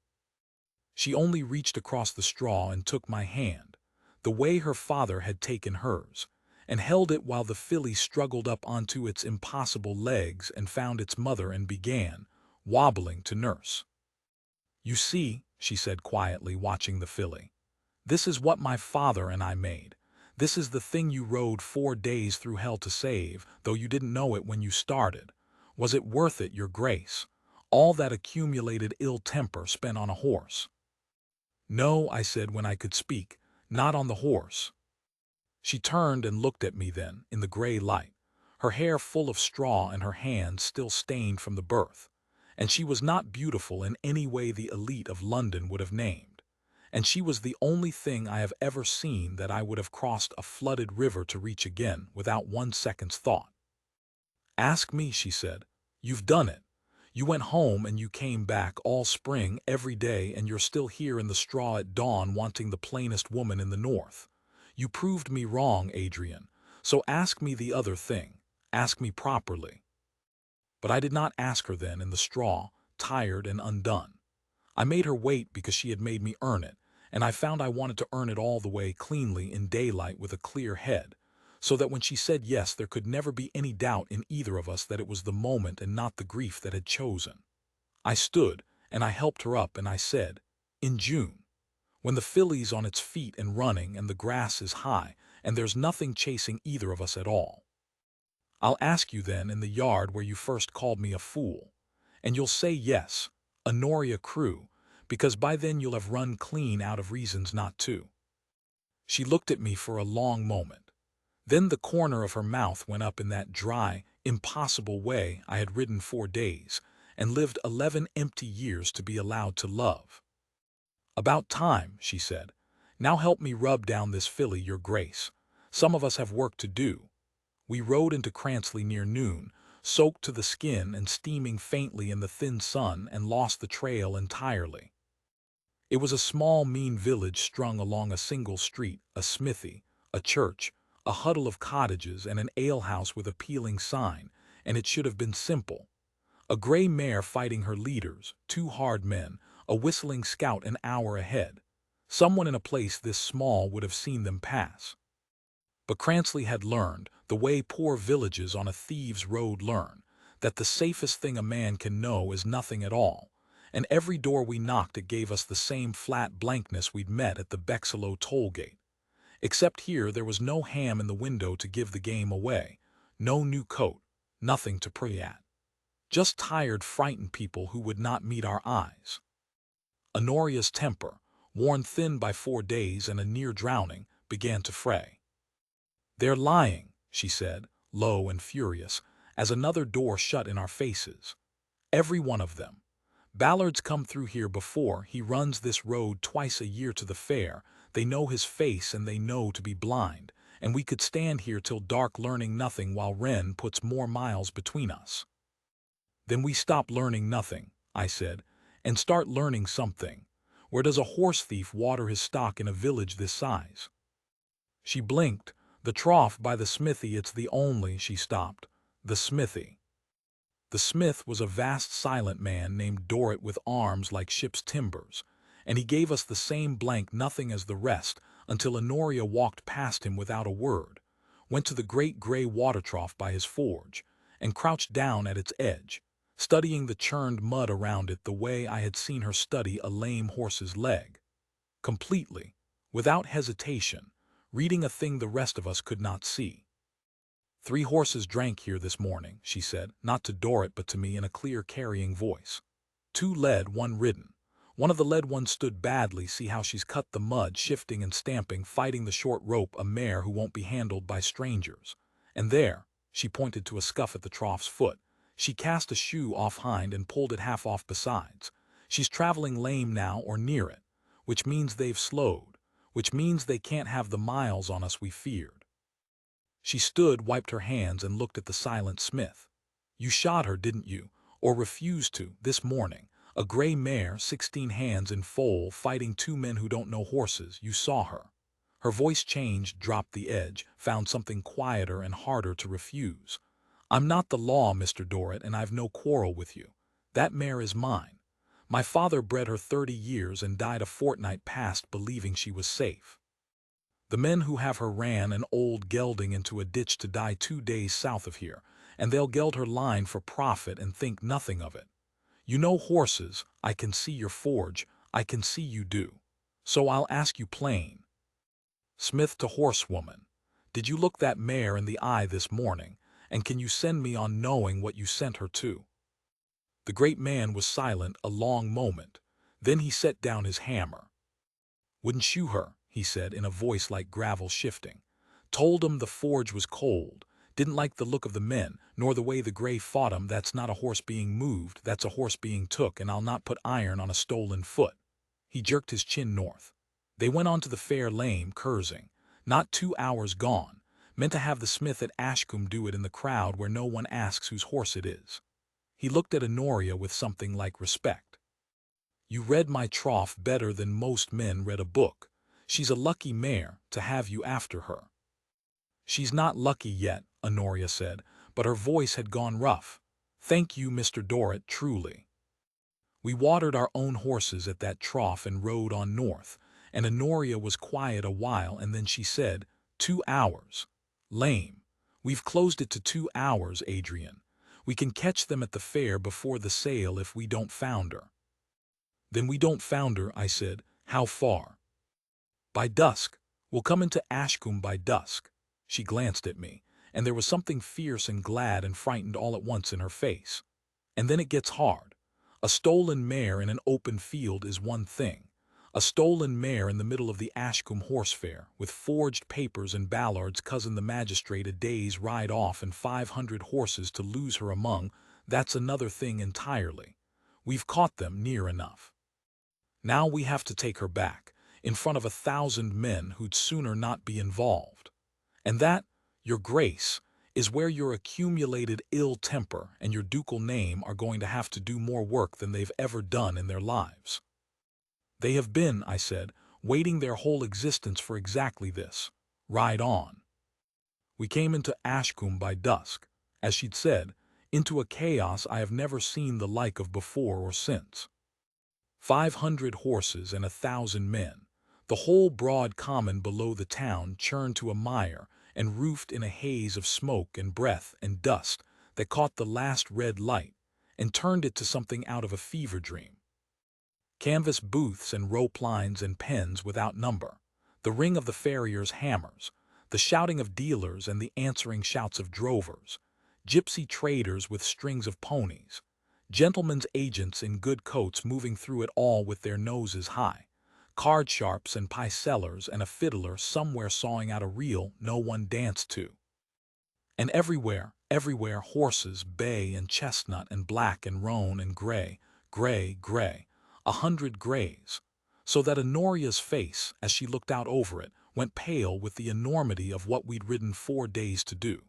She only reached across the straw and took my hand, the way her father had taken hers, and held it while the filly struggled up onto its impossible legs and found its mother and began, wobbling, to nurse. "You see," she said quietly, watching the filly, "this is what my father and I made. This is the thing you rode 4 days through hell to save, though you didn't know it when you started. Was it worth it, your grace? All that accumulated ill temper spent on a horse?" "No," I said when I could speak, "not on the horse." She turned and looked at me then, in the gray light, her hair full of straw and her hands still stained from the birth, and she was not beautiful in any way the elite of London would have named, and she was the only thing I have ever seen that I would have crossed a flooded river to reach again without 1 second's thought. "Ask me," she said. "You've done it. You went home and you came back all spring every day, and you're still here in the straw at dawn wanting the plainest woman in the north. You proved me wrong, Adrian, so ask me the other thing. Ask me properly." But I did not ask her then in the straw, tired and undone. I made her wait because she had made me earn it, and I found I wanted to earn it all the way cleanly in daylight with a clear head, so that when she said yes there could never be any doubt in either of us that it was the moment and not the grief that had chosen. I stood, and I helped her up, and I said, "In June, when the filly's on its feet and running and the grass is high and there's nothing chasing either of us at all. I'll ask you then in the yard where you first called me a fool, and you'll say yes, Honoria Crewe, because by then you'll have run clean out of reasons not to." She looked at me for a long moment. Then the corner of her mouth went up in that dry, impossible way I had ridden 4 days, and lived 11 empty years to be allowed to love. "About time," she said. "Now help me rub down this filly, your grace. Some of us have work to do." We rode into Cransley near noon, soaked to the skin and steaming faintly in the thin sun, and lost the trail entirely. It was a small, mean village strung along a single street, a smithy, a church, a huddle of cottages, and an alehouse with a peeling sign, and it should have been simple. A gray mare fighting her leaders, 2 hard men, a whistling scout an hour ahead. Someone in a place this small would have seen them pass. But Cransley had learned, the way poor villages on a thieves' road learn, that the safest thing a man can know is nothing at all, and every door we knocked it gave us the same flat blankness we'd met at the Bexelo toll gate. Except here there was no ham in the window to give the game away, no new coat, nothing to pray at. Just tired, frightened people who would not meet our eyes. Honoria's temper, worn thin by 4 days and a near drowning, began to fray. "They're lying," she said, low and furious, as another door shut in our faces. "Every one of them. Ballard's come through here before. He runs this road twice a year to the fair. They know his face and they know to be blind, and we could stand here till dark learning nothing while Wren puts more miles between us." "Then we stop learning nothing," I said, "and start learning something. Where does a horse thief water his stock in a village this size?" She blinked. "The trough by the smithy. It's the only—" She stopped. "The smithy." The smith was a vast silent man named Dorrit with arms like ship's timbers, and he gave us the same blank nothing as the rest until Honoria walked past him without a word, went to the great gray water trough by his forge, and crouched down at its edge, studying the churned mud around it the way I had seen her study a lame horse's leg. Completely, without hesitation, reading a thing the rest of us could not see. "3 horses drank here this morning," she said, not to Dorrit but to me in a clear carrying voice. 2 led, 1 ridden. One of the led ones stood badly. See how she's cut the mud, shifting and stamping, fighting the short rope, a mare who won't be handled by strangers. And there," she pointed to a scuff at the trough's foot, "she cast a shoe off hind and pulled it half off besides. She's traveling lame now or near it, which means they've slowed, which means they can't have the miles on us we feared." She stood, wiped her hands, and looked at the silent smith. "You shot her, didn't you? Or refused to, this morning? A gray mare, 16 hands in foal, fighting 2 men who don't know horses. You saw her." Her voice changed, dropped the edge, found something quieter and harder to refuse. "I'm not the law, Mr. Dorrit, and I've no quarrel with you. That mare is mine. My father bred her 30 years and died a fortnight past believing she was safe. The men who have her ran an old gelding into a ditch to die 2 days south of here, and they'll geld her line for profit and think nothing of it. You know horses, I can see your forge, I can see you do. So I'll ask you plain. Smith to Horsewoman, did you look that mare in the eye this morning, and can you send me on knowing what you sent her to?" The great man was silent a long moment. Then he set down his hammer. "Wouldn't shoe her," he said in a voice like gravel shifting. "Told 'em the forge was cold. Didn't like the look of the men, nor the way the gray fought 'em. That's not a horse being moved, that's a horse being took, and I'll not put iron on a stolen foot." He jerked his chin north. "They went on to the fair lame, cursing. Not 2 hours gone. Meant to have the smith at Ashcombe do it in the crowd where no one asks whose horse it is." He looked at Honoria with something like respect. "You read my trough better than most men read a book. She's a lucky mare to have you after her." "She's not lucky yet," Honoria said, but her voice had gone rough. "Thank you, Mr. Dorrit, truly." We watered our own horses at that trough and rode on north, and Honoria was quiet a while, and then she said, 2 hours. Lame. We've closed it to 2 hours, Adrian. We can catch them at the fair before the sale if we don't founder." "Then we don't founder," I said. "How far?" "By dusk. We'll come into Ashcombe by dusk." She glanced at me, and there was something fierce and glad and frightened all at once in her face. "And then it gets hard. A stolen mare in an open field is one thing. A stolen mare in the middle of the Ashcombe horse fair, with forged papers and Ballard's cousin the magistrate a day's ride off and 500 horses to lose her among, that's another thing entirely. We've caught them near enough. Now we have to take her back, in front of 1,000 men who'd sooner not be involved. And that, Your Grace, is where your accumulated ill temper and your ducal name are going to have to do more work than they've ever done in their lives." "They have been," I said, "waiting their whole existence for exactly this. Ride on." We came into Ashcombe by dusk, as she'd said, into a chaos I have never seen the like of before or since. 500 horses and 1,000 men, the whole broad common below the town churned to a mire and roofed in a haze of smoke and breath and dust that caught the last red light and turned it to something out of a fever dream. Canvas booths and rope lines and pens without number, the ring of the farriers' hammers, the shouting of dealers and the answering shouts of drovers, gypsy traders with strings of ponies, gentlemen's agents in good coats moving through it all with their noses high, card sharps and pie sellers and a fiddler somewhere sawing out a reel no one danced to. And everywhere horses, bay and chestnut and black and roan and gray, 100 grays, so that Honoria's face, as she looked out over it, went pale with the enormity of what we'd ridden 4 days to do.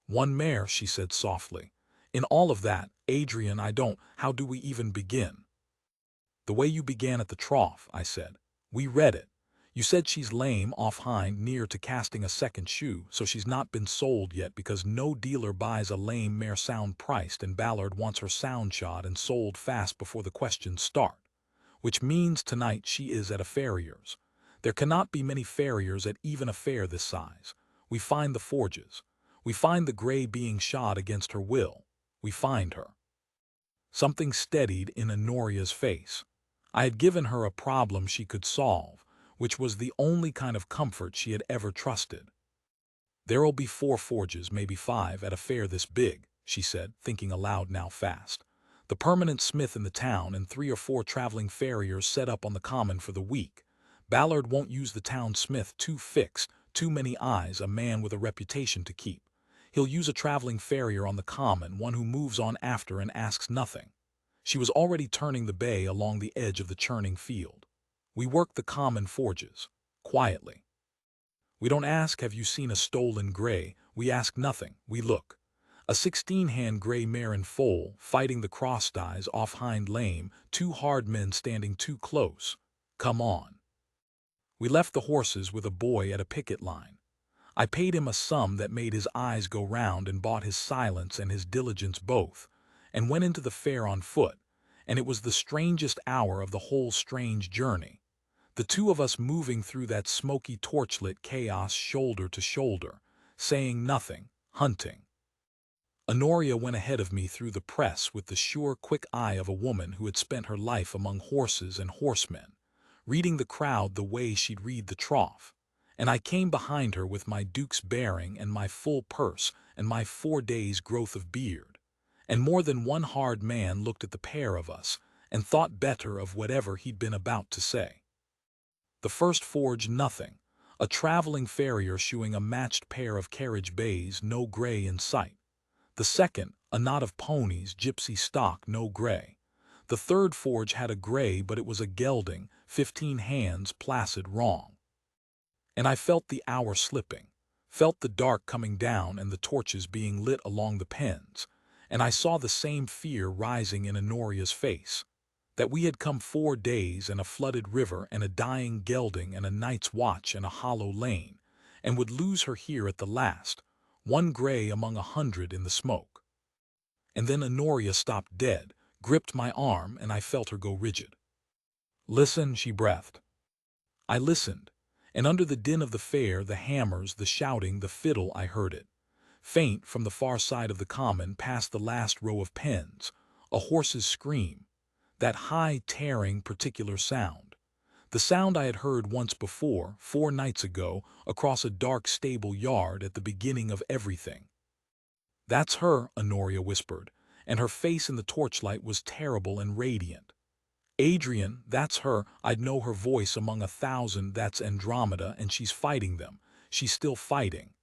"One mare," she said softly. "In all of that, Adrian, how do we even begin?" "The way you began at the trough," I said. "We read it. You said she's lame off hind near to casting a second shoe, so she's not been sold yet because no dealer buys a lame mare sound priced and Ballard wants her sound shod and sold fast before the questions start. Which means tonight she is at a farrier's. There cannot be many farriers at even a fair this size. We find the forges. We find the gray being shod against her will. We find her." Something steadied in Honoria's face. I had given her a problem she could solve, which was the only kind of comfort she had ever trusted. "There'll be 4 forges, maybe 5, at a fair this big," she said, thinking aloud now fast. "The permanent smith in the town and 3 or 4 traveling farriers set up on the common for the week. Ballard won't use the town smith too fixed, too many eyes, a man with a reputation to keep. He'll use a traveling farrier on the common, one who moves on after and asks nothing." She was already turning the bay along the edge of the churning field. "We work the common forges, quietly. We don't ask, 'Have you seen a stolen gray?' We ask nothing, we look. A 16-hand gray mare in foal, fighting the cross ties off hind lame, 2 hard men standing too close. Come on." We left the horses with a boy at a picket line. I paid him a sum that made his eyes go round and bought his silence and his diligence both, and went into the fair on foot, and it was the strangest hour of the whole strange journey. The 2 of us moving through that smoky torchlit chaos shoulder to shoulder, saying nothing, hunting. Honoria went ahead of me through the press with the sure, quick eye of a woman who had spent her life among horses and horsemen, reading the crowd the way she'd read the trough, and I came behind her with my duke's bearing and my full purse and my 4 days' growth of beard, and more than one hard man looked at the pair of us and thought better of whatever he'd been about to say. The first forge, nothing. A traveling farrier shoeing a matched pair of carriage bays, no gray in sight. The second, a knot of ponies, gypsy stock, no gray. The third forge had a gray, but it was a gelding, 15 hands, placid, wrong. And I felt the hour slipping, felt the dark coming down and the torches being lit along the pens, and I saw the same fear rising in Honoria's face. That we had come 4 days and a flooded river and a dying gelding and a night's watch and a hollow lane, and would lose her here at the last, 1 gray among 100 in the smoke. And then Honoria stopped dead, gripped my arm, and I felt her go rigid. "Listen," she breathed. I listened, and under the din of the fair, the hammers, the shouting, the fiddle, I heard it. Faint from the far side of the common, past the last row of pens, a horse's scream. That high, tearing, particular sound. The sound I had heard once before, 4 nights ago, across a dark stable yard at the beginning of everything. "That's her," Honoria whispered, and her face in the torchlight was terrible and radiant. "Adrian, that's her. I'd know her voice among 1,000. That's Andromeda, and she's fighting them. She's still fighting."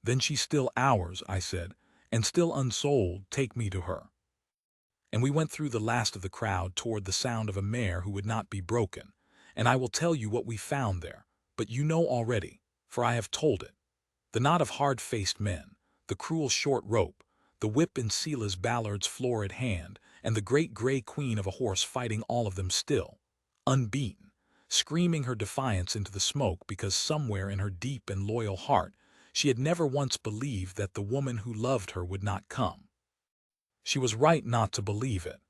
"Then she's still ours," I said, "and still unsold. Take me to her." And we went through the last of the crowd toward the sound of a mare who would not be broken, and I will tell you what we found there, but you know already, for I have told it. The knot of hard-faced men, the cruel short rope, the whip in Sela's Ballard's florid hand, and the great gray queen of a horse fighting all of them still, unbeaten, screaming her defiance into the smoke because somewhere in her deep and loyal heart she had never once believed that the woman who loved her would not come. She was right not to believe it.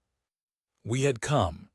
We had come,